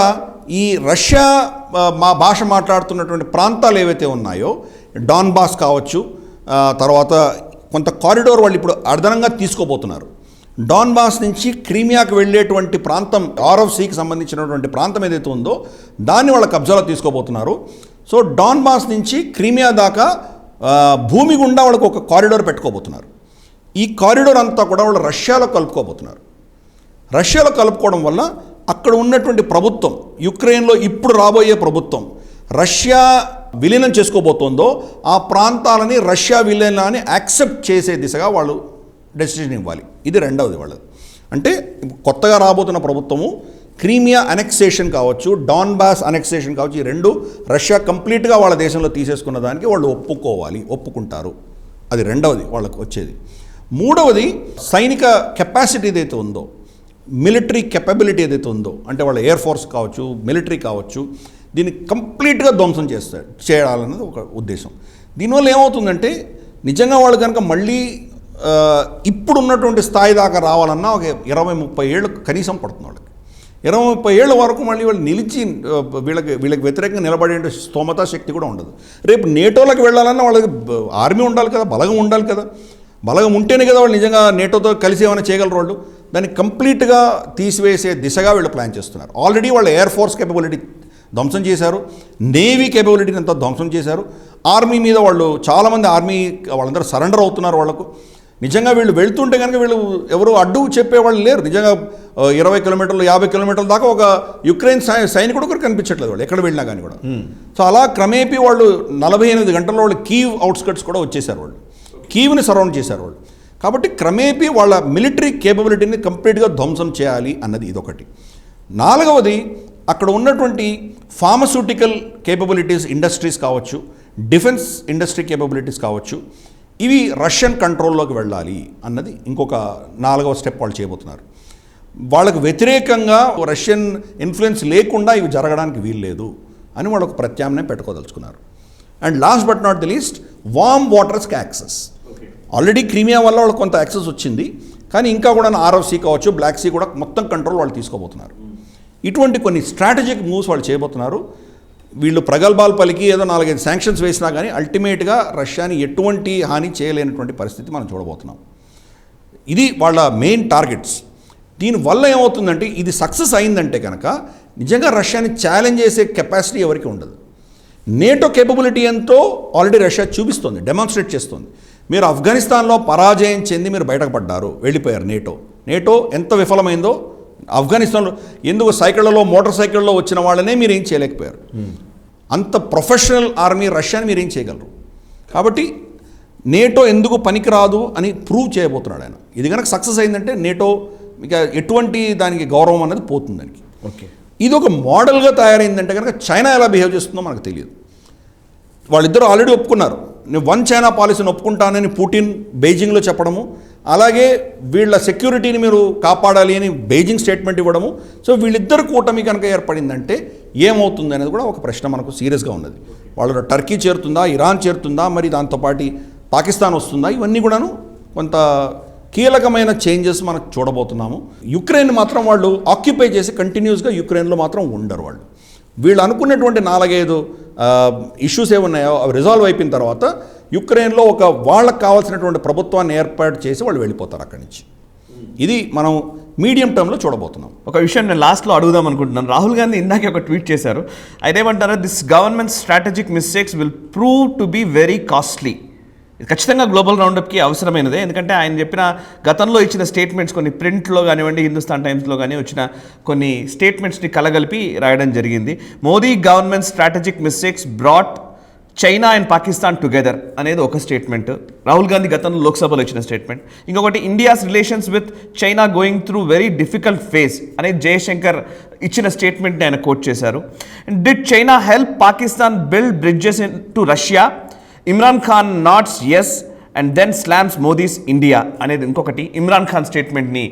ఈ రష్యా మా భాష మాట్లాడుతున్నటువంటి ప్రాంతాలు ఏవైతే ఉన్నాయో, డాన్బాస్ కావచ్చు, తర్వాత కొంత కారిడోర్ వాళ్ళు ఇప్పుడు అదనంగా తీసుకోబోతున్నారు. డాన్బాస్ నుంచి క్రీమియాకి వెళ్ళేటువంటి ప్రాంతం, ఆర్ఎఫ్సికి సంబంధించినటువంటి ప్రాంతం ఏదైతే ఉందో దాన్ని వాళ్ళ కబ్జాలో తీసుకోబోతున్నారు. సో డాన్బాస్ నుంచి క్రీమియా దాకా భూమి గుండా వాళ్ళకు ఒక కారిడోర్ పెట్టుకోబోతున్నారు. ఈ కారిడోర్ అంతా కూడా వాళ్ళు రష్యాలో కలుపుకోబోతున్నారు. రష్యాలో కలుపుకోవడం వల్ల అక్కడ ఉన్నటువంటి ప్రభుత్వం, యుక్రెయిన్లో ఇప్పుడు రాబోయే ప్రభుత్వం రష్యా విలీనం చేసుకోబోతోందో ఆ ప్రాంతాలని రష్యా విలీనాన్ని యాక్సెప్ట్ చేసే దిశగా వాళ్ళు డెసిషన్ ఇవ్వాలి. ఇది రెండవది వాళ్ళది. అంటే కొత్తగా రాబోతున్న ప్రభుత్వము క్రీమియా అనెక్సేషన్ కావచ్చు, డాన్బాస్ అనెక్సేషన్ కావచ్చు, ఈ రెండు రష్యా కంప్లీట్గా వాళ్ళ దేశంలో తీసేసుకున్న దానికి వాళ్ళు ఒప్పుకుంటారు. అది రెండవది వాళ్ళకు వచ్చేది. మూడవది, సైనిక కెపాసిటీ ఏదైతే ఉందో, మిలిటరీ కెపబిలిటీ ఏదైతే ఉందో, అంటే వాళ్ళ ఎయిర్ ఫోర్స్ కావచ్చు, మిలిటరీ కావచ్చు, దీన్ని కంప్లీట్గా ధ్వంసం చేయాలన్నది ఒక ఉద్దేశం. దీనివల్ల ఏమవుతుందంటే నిజంగా వాళ్ళు కనుక మళ్ళీ ఇప్పుడున్నటువంటి స్థాయి దాకా రావాలన్నా ఒక 20-30 ఏళ్ళు కనీసం పడుతుంది వాళ్ళకి. 20-30 ఏళ్ళ వరకు మళ్ళీ వాళ్ళు నిలిచి వీళ్ళకి వ్యతిరేకంగా నిలబడే స్తోమతా శక్తి కూడా ఉండదు. రేపు నేటోలోకి వెళ్ళాలన్నా వాళ్ళకి ఆర్మీ ఉండాలి కదా, బలగం ఉండాలి కదా. బలగం ఉంటేనే కదా వాళ్ళు నిజంగా నేటోతో కలిసి ఏమైనా చేయగలరు. వాళ్ళు దాన్ని కంప్లీట్గా తీసివేసే దిశగా వీళ్ళు ప్లాన్ చేస్తున్నారు. ఆల్రెడీ వాళ్ళ ఎయిర్ ఫోర్స్ కేపబిలిటీ ధ్వంసం చేశారు, నేవీ కేపబిలిటీని అంతా ధ్వంసం చేశారు. ఆర్మీ మీద వాళ్ళు చాలామంది వాళ్ళందరూ సరెండర్ అవుతున్నారు. వాళ్ళకు నిజంగా వీళ్ళు వెళ్తుంటే కనుక వీళ్ళు ఎవరు అడ్డు చెప్పేవాళ్ళు లేరు. నిజంగా 20 కిలోమీటర్లు 50 కిలోమీటర్ల దాకా ఒక యుక్రెయిన్ సైనికుడు ఒకరు కనిపించట్లేదు వాళ్ళు ఎక్కడ వెళ్ళినా కానీ కూడా. సో అలా క్రమేపీ వాళ్ళు 48 గంటల్లో వాళ్ళు కీవ్ అవుట్స్కట్స్ కూడా వచ్చేసారు. వాళ్ళు కీవ్ని సరౌండ్ చేశారు వాళ్ళు. కాబట్టి క్రమేపీ వాళ్ళ మిలిటరీ కేపబిలిటీని కంప్లీట్గా ధ్వంసం చేయాలి అన్నది ఇదొకటి. నాలుగవది, అక్కడ ఉన్నటువంటి ఫార్మస్యూటికల్ కేపబిలిటీస్ ఇండస్ట్రీస్ కావచ్చు, డిఫెన్స్ ఇండస్ట్రీ కేపబిలిటీస్ కావచ్చు, ఇవి రష్యన్ కంట్రోల్లోకి వెళ్ళాలి అన్నది ఇంకొక 4వ స్టెప్ వాళ్ళు చేయబోతున్నారు. వాళ్ళకు వ్యతిరేకంగా రష్యన్ ఇన్ఫ్లుయెన్స్ లేకుండా ఇవి జరగడానికి వీల్లేదు అని వాళ్ళకు ప్రత్యామ్నాయం పెట్టుకోదలుచుకున్నారు. And last but not the least, warm వాటర్స్కి యాక్సెస్. ఆల్రెడీ క్రీమియా వల్ల వాళ్ళకి కొంత యాక్సెస్ వచ్చింది, కానీ ఇంకా కూడా ఆర్ఎఫ్సి కావచ్చు, బ్లాక్ సీ కూడా మొత్తం కంట్రోల్ వాళ్ళు తీసుకోబోతున్నారు. ఇటువంటి కొన్ని స్ట్రాటజిక్ మూవ్స్ వాళ్ళు చేయబోతున్నారు. వీళ్ళు ప్రగల్భాలు పలికి ఏదో 4-5 శాంక్షన్స్ వేసినా కానీ అల్టిమేట్గా రష్యాని ఎటువంటి హాని చేయలేనటువంటి పరిస్థితి మనం చూడబోతున్నాం. ఇది వాళ్ళ మెయిన్ టార్గెట్స్. దీనివల్ల ఏమవుతుందంటే ఇది సక్సెస్ అయిందంటే కనుక నిజంగా రష్యాని ఛాలెంజ్ చేసే కెపాసిటీ ఎవరికి ఉండదు. నేటో కేపబిలిటీ ఎంతో ఆల్రెడీ రష్యా చూపిస్తుంది, డెమాన్స్ట్రేట్ చేస్తుంది. మీరు ఆఫ్ఘనిస్తాన్లో పరాజయం చెంది మీరు బయటపడ్డారు, వెళ్ళిపోయారు. నేటో ఎంత విఫలమైందో ఆఫ్ఘనిస్తాన్లో ఎందుకు సైకిళ్లలో మోటార్ సైకిళ్ళలో వచ్చిన వాళ్ళనే మీరు ఏం చేయలేకపోయారు. అంత ప్రొఫెషనల్ ఆర్మీ రష్యాని మీరు ఏం చేయగలరు. కాబట్టి నేటో ఎందుకు పనికిరాదు అని ప్రూవ్ చేయబోతున్నాడు ఆయన. ఇది కనుక సక్సెస్ అయిందంటే నేటో ఇక ఎటువంటి దానికి గౌరవం అనేది పోతుంది దానికి. ఓకే, ఇది ఒక మోడల్గా తయారైందంటే కనుక చైనా ఎలా బిహేవ్ చేస్తుందో మనకు తెలియదు. వాళ్ళిద్దరూ ఆల్రెడీ ఒప్పుకున్నారు. నేను వన్ చైనా పాలసీని ఒప్పుకుంటానని పుటిన్ బెయిజింగ్లో చెప్పడము, అలాగే వీళ్ళ సెక్యూరిటీని మీరు కాపాడాలి అని బెయిజింగ్ స్టేట్మెంట్ ఇవ్వడము. సో వీళ్ళిద్దరు కూటమి కనుక ఏర్పడిందంటే ఏమవుతుంది అనేది కూడా ఒక ప్రశ్న మనకు సీరియస్గా ఉన్నది. వాళ్ళు టర్కీ చేరుతుందా, ఇరాన్ చేరుతుందా, మరి దాంతోపాటు పాకిస్తాన్ వస్తుందా, ఇవన్నీ కూడాను కొంత కీలకమైన చేంజెస్ మనకు చూడబోతున్నాము. యుక్రెయిన్ మాత్రం వాళ్ళు ఆక్యుపై చేసి కంటిన్యూస్గా యుక్రెయిన్లో మాత్రం ఉండరు. వీళ్ళు అనుకున్నటువంటి 4-5 ఇష్యూస్ ఏమున్నాయో అవి రిజాల్వ్ అయిపోయిన తర్వాత యుక్రెయిన్లో ఒక వాళ్ళకు కావాల్సినటువంటి ప్రభుత్వాన్ని ఏర్పాటు చేసి వాళ్ళు వెళ్ళిపోతారు అక్కడి నుంచి. ఇది మనం మీడియం టర్మ్లో చూడబోతున్నాం. ఒక విషయం నేను లాస్ట్లో అడుగుదాం అనుకుంటున్నాను. రాహుల్ గాంధీ ఇందాకే ఒక ట్వీట్ చేశారు. అదేమంటారు, this government strategic mistakes will prove to be very costly. ఇది ఖచ్చితంగా గ్లోబల్ రౌండప్కి అవసరమైనదే. ఎందుకంటే ఆయన చెప్పిన గతంలో ఇచ్చిన స్టేట్మెంట్స్ కొన్ని ప్రింట్లో కానివ్వండి, హిందుస్థాన్ టైమ్స్లో కానీ వచ్చిన కొన్ని స్టేట్మెంట్స్ని కలగలిపి రాయడం జరిగింది. Modi government strategic mistakes brought China and Pakistan together అనేది ఒక స్టేట్మెంట్. రాహుల్ గాంధీ గతంలో లోక్సభలో ఇచ్చిన స్టేట్మెంట్. ఇంకొకటి, India's relations with China going through very difficult phase అనేది జయశంకర్ ఇచ్చిన స్టేట్మెంట్ని ఆయన కోట్ చేశారు. Did China help Pakistan build bridges to Russia? Imran Khan nods yes and then slams Modi's India అనేది ఇంకొకటి. ఇమ్రాన్ ఖాన్ స్టేట్మెంట్ని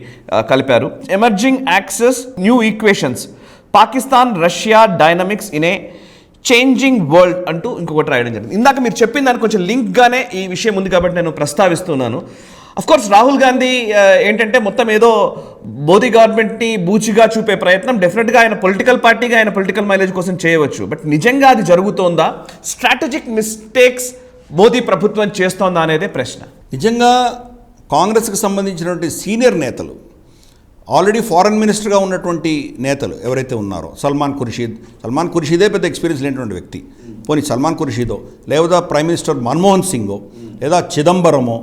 కలిపారు. Emerging axis new equations, Pakistan Russia dynamics in a changing world అంటూ ఇంకొకటి రాయడం జరిగింది. ఇందాక మీరు చెప్పిన దానికి కొంచెం లింక్గానే ఈ విషయం ఉంది కాబట్టి నేను ప్రస్తావిస్తున్నాను. అఫ్కోర్స్ రాహుల్ గాంధీ ఏంటంటే మొత్తం ఏదో మోదీ గవర్నమెంట్ని బూచిగా చూపే ప్రయత్నం డెఫినెట్గా ఆయన పొలిటికల్ పార్టీగా ఆయన పొలిటికల్ మైలేజ్ కోసం చేయవచ్చు. బట్ నిజంగా అది జరుగుతోందా? స్ట్రాటజిక్ మిస్టేక్స్ మోదీ ప్రభుత్వం చేస్తోందా అనేదే ప్రశ్న. నిజంగా కాంగ్రెస్కి సంబంధించినటువంటి సీనియర్ నేతలు, ఆల్రెడీ ఫారెన్ మినిస్టర్గా ఉన్నటువంటి నేతలు ఎవరైతే ఉన్నారో, సల్మాన్ ఖుర్షీదే పెద్ద ఎక్స్పీరియన్స్ లేనటువంటి వ్యక్తి. పోనీ సల్మాన్ ఖుర్షీదో, లేదా ప్రైమ్ మినిస్టర్ మన్మోహన్ సింగో, లేదా చిదంబరమో,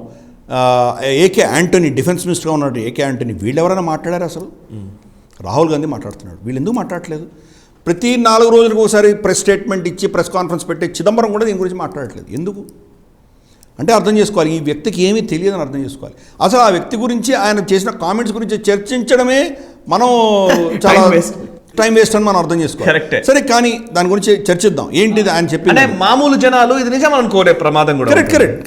ఏకే యాంటనీ డిఫెన్స్ మినిస్టర్గా ఉన్నట్టు ఏకే యాంటనీ, వీళ్ళు ఎవరైనా మాట్లాడారు అసలు? రాహుల్ గాంధీ మాట్లాడుతున్నాడు. వీళ్ళు ఎందుకు మాట్లాడట్లేదు? ప్రతి 4 రోజులకు ఒకసారి ప్రెస్ స్టేట్మెంట్ ఇచ్చి ప్రెస్ కాన్ఫరెన్స్ పెట్టి చిదంబరం కూడా దీని గురించి మాట్లాడట్లేదు. ఎందుకు అంటే అర్థం చేసుకోవాలి, ఈ వ్యక్తికి ఏమీ తెలియదని అర్థం చేసుకోవాలి. అసలు ఆ వ్యక్తి గురించి ఆయన చేసిన కామెంట్స్ గురించి చర్చించడమే మనం చాలా టైం వేస్ట్ అని మనం అర్థం చేసుకోవాలి. సరే, కానీ దాని గురించి చర్చిద్దాం. ఏంటిది ఆయన చెప్పింది? మామూలు జనాలు ఇది నిజం అనుకోరే ప్రమాదం కూడా.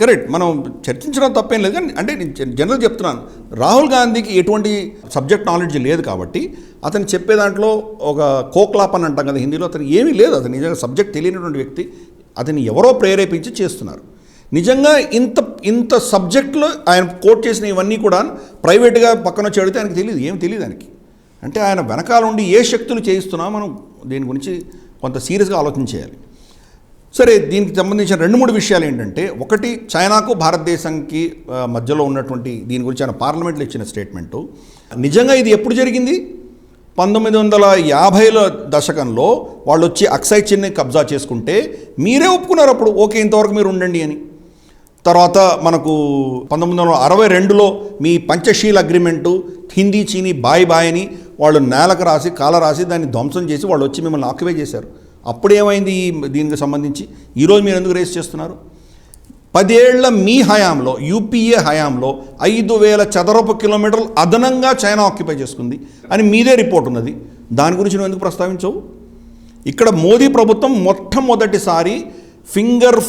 కరెక్ట్. మనం చర్చించడం తప్పేం లేదు. కానీ అంటే నేను జనరల్ చెప్తున్నాను, రాహుల్ గాంధీకి ఎటువంటి సబ్జెక్ట్ నాలెడ్జ్ లేదు కాబట్టి అతను చెప్పే దాంట్లో ఒక కోక్లాప్ అని అంటాం కదా హిందీలో, అతను ఏమీ లేదు. అతను నిజంగా సబ్జెక్ట్ తెలియనటువంటి వ్యక్తి. అతన్ని ఎవరో ప్రేరేపించి చేస్తున్నారు. నిజంగా ఇంత సబ్జెక్టులో ఆయన కోట్ చేసిన ఇవన్నీ కూడా ప్రైవేట్గా పక్కన చెడితే ఆయనకు తెలియదు, ఏం తెలియదు ఆయనకి. అంటే ఆయన వెనకాల ఉండి ఏ శక్తులు చేయిస్తున్నా మనం దీని గురించి కొంత సీరియస్గా ఆలోచించేయాలి. సరే, దీనికి సంబంధించిన 2-3 విషయాలు ఏంటంటే, ఒకటి, చైనాకు భారతదేశానికి మధ్యలో ఉన్నటువంటి దీని గురించి ఆయన పార్లమెంట్లో ఇచ్చిన స్టేట్మెంటు. నిజంగా ఇది ఎప్పుడు జరిగింది? 1950ల దశకంలో వాళ్ళు వచ్చి అక్సై చిన్ని కబ్జా చేసుకుంటే మీరే ఒప్పుకున్నారు అప్పుడు, ఓకే ఇంతవరకు మీరు ఉండండి అని. తర్వాత మనకు 1962లో మీ పంచశీల్ అగ్రిమెంటు, హిందీ చీనీ బాయ్ అని వాళ్ళు నేలకు రాసి కాల రాసి దాన్ని ధ్వంసం చేసి వాళ్ళు వచ్చి మిమ్మల్ని ఆక్యుపై చేశారు. అప్పుడేమైంది దీనికి సంబంధించి? ఈరోజు మీరు ఎందుకు రేస్ చేస్తున్నారు? 10 ఏళ్ల మీ హయాంలో, యూపీఏ హయాంలో 5,000 చదరపు కిలోమీటర్లు అదనంగా చైనా ఆక్యుపై చేసుకుంది అని మీదే రిపోర్ట్ ఉన్నది. దాని గురించి నువ్వు ఎందుకు ప్రస్తావించవు? ఇక్కడ మోదీ ప్రభుత్వం మొట్టమొదటిసారి ఫింగర్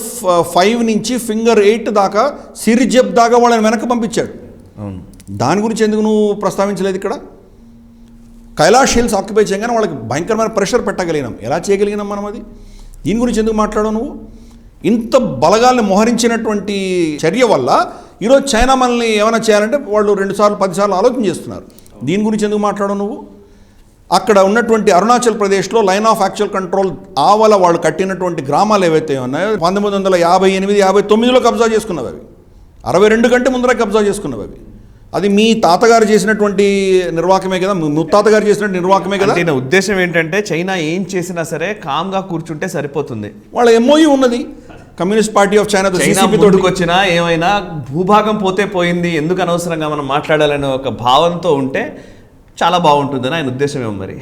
5 నుంచి ఫింగర్ 8 దాకా, సిరిజెబ్ దాకా వాళ్ళని వెనక్కి పంపించాడు. దాని గురించి ఎందుకు నువ్వు ప్రస్తావించలేదు? ఇక్కడ కైలాష్ హిల్స్ ఆక్యుపై చేయగానే వాళ్ళకి భయంకరమైన ప్రెషర్ పెట్టగలిగినాం. ఎలా చేయగలిగినాం మనం అది? దీని గురించి ఎందుకు మాట్లాడవు నువ్వు? ఇంత బలగాల్ని మోహరించినటువంటి చర్య వల్ల ఈరోజు చైనా మనల్ని ఏమైనా చేయాలంటే వాళ్ళు 2 సార్లు 10 సార్లు ఆలోచన చేస్తున్నారు. దీని గురించి ఎందుకు మాట్లాడవు నువ్వు? అక్కడ ఉన్నటువంటి అరుణాచల్ ప్రదేశ్లో లైన్ ఆఫ్ యాక్చువల్ కంట్రోల్ ఆవల వాళ్ళు కట్టినటువంటి గ్రామాలు ఏవైతే ఉన్నాయో 1958, 59లో కబ్జా చేసుకున్నవి అవి. 62 కంటే ముందర కబ్జా చేసుకున్నవి అవి. అది మీ తాతగారు చేసినటువంటి నిర్వాహకమే కదా, ముత్తాతగారు చేసినటువంటి నిర్వాహకమే కదా. అంటే నా ఉద్దేశం ఏంటంటే చైనా ఏం చేసినా సరే కామ్గా కూర్చుంటే సరిపోతుంది. వాళ్ళ ఎంఓయూ ఉన్నది కమ్యూనిస్ట్ పార్టీ ఆఫ్ చైనా తోటికి వచ్చినా ఏమైనా భూభాగం పోతే పోయింది, ఎందుకు అనవసరంగా మనం మాట్లాడాలనే ఒక భావంతో ఉంటే చాలా బాగుంటుందని ఆయన ఉద్దేశం ఏమో మరి.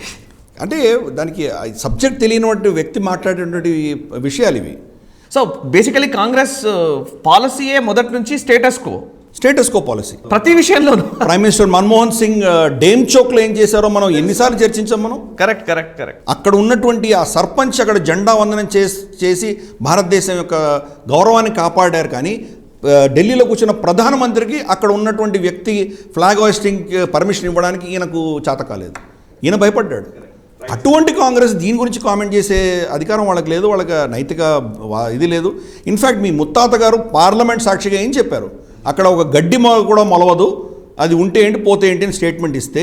అంటే దానికి సబ్జెక్ట్ తెలియనటువంటి వ్యక్తి మాట్లాడేటువంటి విషయాలు ఇవి. సో బేసికలీ కాంగ్రెస్ పాలసీయే మొదటి నుంచి స్టేటస్ కో పాలసీ ప్రతి విషయంలోనూ. ప్రైమ్ మినిస్టర్ మన్మోహన్ సింగ్ డేమ్ చౌక్లో ఏం చేశారో మనం ఎన్నిసార్లు చర్చించాం మనం. కరెక్ట్. అక్కడ ఉన్నటువంటి ఆ సర్పంచ్ అక్కడ జెండా వందనం చేసి భారతదేశం యొక్క గౌరవాన్ని కాపాడారు. కానీ ఢిల్లీలో కూర్చున్న ప్రధానమంత్రికి అక్కడ ఉన్నటువంటి వ్యక్తి ఫ్లాగ్ హోయిస్టింగ్ పర్మిషన్ ఇవ్వడానికి ఈయనకు చేత కాలేదు, ఈయన భయపడ్డాడు. అటువంటి కాంగ్రెస్ దీని గురించి కామెంట్ చేసే అధికారం వాళ్ళకి లేదు, వాళ్ళకి నైతిక ఇది లేదు. ఇన్ఫ్యాక్ట్ మీ ముత్తాత గారు పార్లమెంట్ సాక్షిగా ఏం చెప్పారు, అక్కడ ఒక గడ్డి కూడా మొలవదు, అది ఉంటే ఏంటి పోతే ఏంటి అని స్టేట్మెంట్ ఇస్తే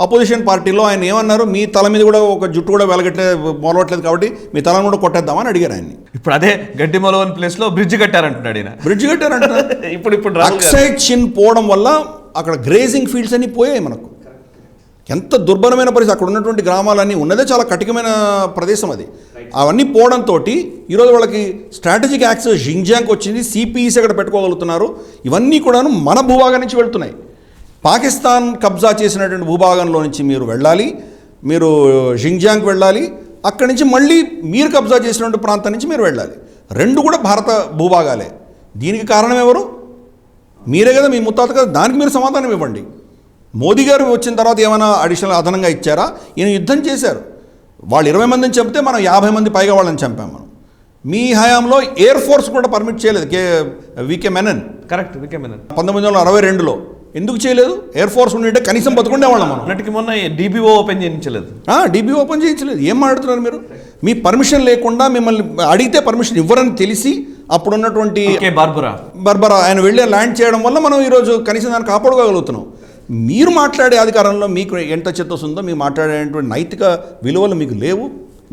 అపోజిషన్ పార్టీలో ఆయన ఏమన్నారు, మీ తల మీద కూడా ఒక జుట్టు కూడా మొలవట్లేదు కాబట్టి మీ తలను కూడా కొట్టేద్దామని అడిగారు ఆయన్ని. ఇప్పుడు అదే గడ్డి మొలవని ప్లేస్లో బ్రిడ్జ్ కట్టారంటున్నాడు ఈయన. బ్రిడ్జ్ కట్టారంటున్నారు. ఇప్పుడు అక్సైడ్ చిన్ పోవడం వల్ల అక్కడ గ్రేజింగ్ ఫీల్డ్స్ అన్ని పోయాయి మనకు. ఎంత దుర్భరమైన పరిస్థితి, అక్కడ ఉన్నటువంటి గ్రామాలన్నీ ఉన్నదే చాలా కఠినమైన ప్రదేశం అది. అవన్నీ పోవడంతో ఈరోజు వాళ్ళకి స్ట్రాటజిక్ యాక్సెస్ జింగ్జాంగ్ వచ్చింది, సిపిఈసి అక్కడ పెట్టుకోగలుగుతున్నారు. ఇవన్నీ కూడాను మన భూభాగం నుంచి వెళ్తున్నాయి. పాకిస్తాన్ కబ్జా చేసినటువంటి భూభాగంలో నుంచి మీరు వెళ్ళాలి, మీరు జింగ్జాంగ్కి వెళ్ళాలి, అక్కడి నుంచి మళ్ళీ మీరు కబ్జా చేసినటువంటి ప్రాంతం నుంచి మీరు వెళ్ళాలి. రెండు కూడా భారత భూభాగాలే. దీనికి కారణం ఎవరు? మీరే కదా, మీ ముత్తాత కదా. దానికి మీరు సమాధానం ఇవ్వండి. మోదీ గారు వచ్చిన తర్వాత ఏమైనా అడిషనల్ అదనంగా ఇచ్చారా? ఈయన యుద్ధం చేశారు. వాళ్ళు 20 మందిని చంపితే మనం 50 మంది పైగా వాళ్ళని చంపాం మనం. మీ హయాంలో ఎయిర్ ఫోర్స్ కూడా పర్మిట్ చేయలేదు. V K Menon. Correct, V K Menon 1962లో ఎందుకు చేయలేదు? ఎయిర్ ఫోర్స్ ఉండింటే కనీసం బతుకుండేవాళ్ళం మనం. అన్నటికి మొన్న డిబిఓ ఓపెన్ చేయించలేదు. డిబిఓ ఓపెన్ చేయించలేదు. ఏం మాట్లాడుతున్నారు మీరు? మీ పర్మిషన్ లేకుండా మిమ్మల్ని అడిగితే పర్మిషన్ ఇవ్వరని తెలిసి అప్పుడున్నటువంటి బర్బరా ఆయన వెళ్ళి ల్యాండ్ చేయడం వల్ల మనం ఈరోజు కనీసం దాన్ని కాపాడుకోగలుగుతున్నాం. మీరు మాట్లాడే అధికారంలో మీకు ఎంత చిత్తశుద్ధి ఉందో, మీరు మాట్లాడేటువంటి నైతిక విలువలు మీకు లేవు.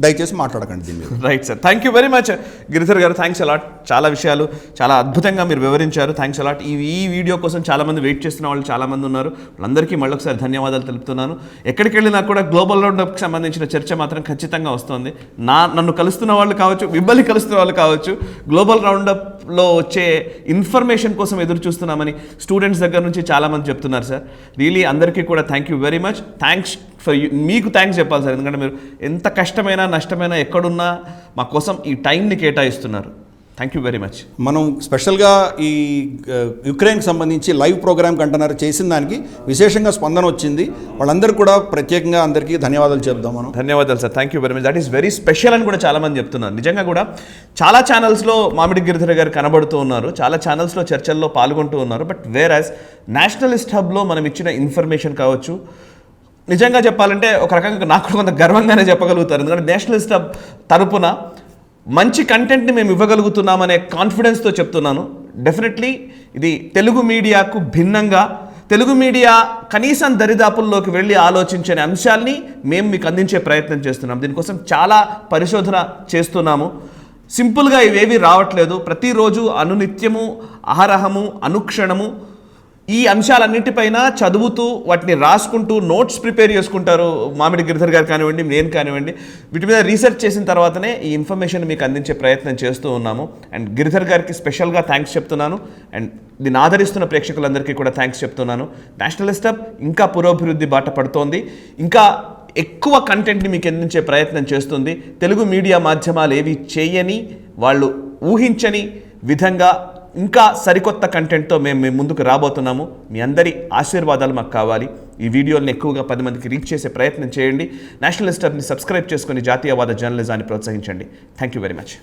దయచేసి మాట్లాడకండి దీని మీద. Right sir, thank you very much Giridhar గారు. Thanks a lot. చాలా విషయాలు చాలా అద్భుతంగా మీరు వివరించారు. Thanks a lot. ఈ వీడియో కోసం చాలామంది వెయిట్ చేస్తున్న వాళ్ళు చాలామంది ఉన్నారు. వాళ్ళందరికీ మళ్ళీ ఒకసారి ధన్యవాదాలు తెలుపుతున్నాను. ఎక్కడికి వెళ్ళినా కూడా గ్లోబల్ రౌండప్కి సంబంధించిన చర్చ మాత్రం ఖచ్చితంగా వస్తుంది. నన్ను కలుస్తున్న వాళ్ళు కావచ్చు, మిమ్మల్ని కలుస్తున్న వాళ్ళు కావచ్చు, గ్లోబల్ రౌండప్లో వచ్చే ఇన్ఫర్మేషన్ కోసం ఎదురు చూస్తున్నామని స్టూడెంట్స్ దగ్గర నుంచి చాలామంది చెప్తున్నారు సార్. రియలీ అందరికీ కూడా thank you very much. Thanks for you. మీకు థ్యాంక్స్ చెప్పాలి సార్, ఎందుకంటే మీరు ఎంత కష్టమైనా నష్టమైనా ఎక్కడున్నా మా కోసం ఈ టైంని కేటాయిస్తున్నారు. Thank you very much. మనం స్పెషల్గా ఈ యుక్రెయిన్కి సంబంధించి లైవ్ ప్రోగ్రామ్ కంటున్నారు చేసిన దానికి విశేషంగా స్పందన వచ్చింది. వాళ్ళందరూ కూడా ప్రత్యేకంగా అందరికీ ధన్యవాదాలు చెప్దాం మనం. ధన్యవాదాలు sir, thank you very much. That is very special అని కూడా చాలామంది చెప్తున్నారు. నిజంగా కూడా చాలా ఛానల్స్లో మామిడి గిరిధర్ గారు కనబడుతూ ఉన్నారు, చాలా ఛానల్స్లో చర్చల్లో పాల్గొంటూ ఉన్నారు. బట్ వేరాజ్ నేషనలిస్ట్ హబ్లో మనం ఇచ్చిన ఇన్ఫర్మేషన్ కావచ్చు, నిజంగా చెప్పాలంటే ఒక రకంగా నాకు కొంత గర్వంగానే చెప్పగలుగుతారు. ఎందుకంటే నేషనలిస్ట్ హబ్ తరపున మంచి కంటెంట్ని మేము ఇవ్వగలుగుతున్నామనే కాన్ఫిడెన్స్తో చెప్తున్నాను. డెఫినెట్లీ ఇది తెలుగు మీడియాకు భిన్నంగా, తెలుగు మీడియా కనీసం దరిదాపుల్లోకి వెళ్ళి ఆలోచించని అంశాల్ని మేము మీకు అందించే ప్రయత్నం చేస్తున్నాం. దీనికోసం చాలా పరిశోధన చేస్తున్నాము. సింపుల్గా ఇవేవి రావట్లేదు. ప్రతిరోజు అనునిత్యము, అహరహము, అనుక్షణము ఈ అంశాలన్నిటిపైన చదువుతూ వాటిని రాసుకుంటూ నోట్స్ ప్రిపేర్ చేసుకుంటారు మామిడి గిరిధర్ గారు కానివ్వండి, నేను కానివ్వండి. వీటి మీద రీసెర్చ్ చేసిన తర్వాతనే ఈ ఇన్ఫర్మేషన్ మీకు అందించే ప్రయత్నం చేస్తూ ఉన్నాము. అండ్ గిరిధర్ గారికి స్పెషల్గా థ్యాంక్స్ చెప్తున్నాను. అండ్ దీన్ని ఆదరిస్తున్న ప్రేక్షకులందరికీ కూడా థ్యాంక్స్ చెప్తున్నాను. నేషనలిస్ట్ హబ్ ఇంకా పురోభివృద్ధి బాట పడుతోంది, ఇంకా ఎక్కువ కంటెంట్ని మీకు అందించే ప్రయత్నం చేస్తుంది. తెలుగు మీడియా మాధ్యమాలు ఏవి చేయని, వాళ్ళు ఊహించని విధంగా ఇంకా సరికొత్త కంటెంట్తో మేము ముందుకు రాబోతున్నాము. మీ అందరి ఆశీర్వాదాలు మాకు కావాలి. ఈ వీడియోని ఎక్కువగా 10 మందికి రీచ్ చేసే ప్రయత్నం చేయండి. నేషనలిస్ట్ హబ్ని సబ్స్క్రైబ్ చేసుకొని జాతీయవాద జర్నలిజాన్ని ప్రోత్సహించండి. Thank you very much.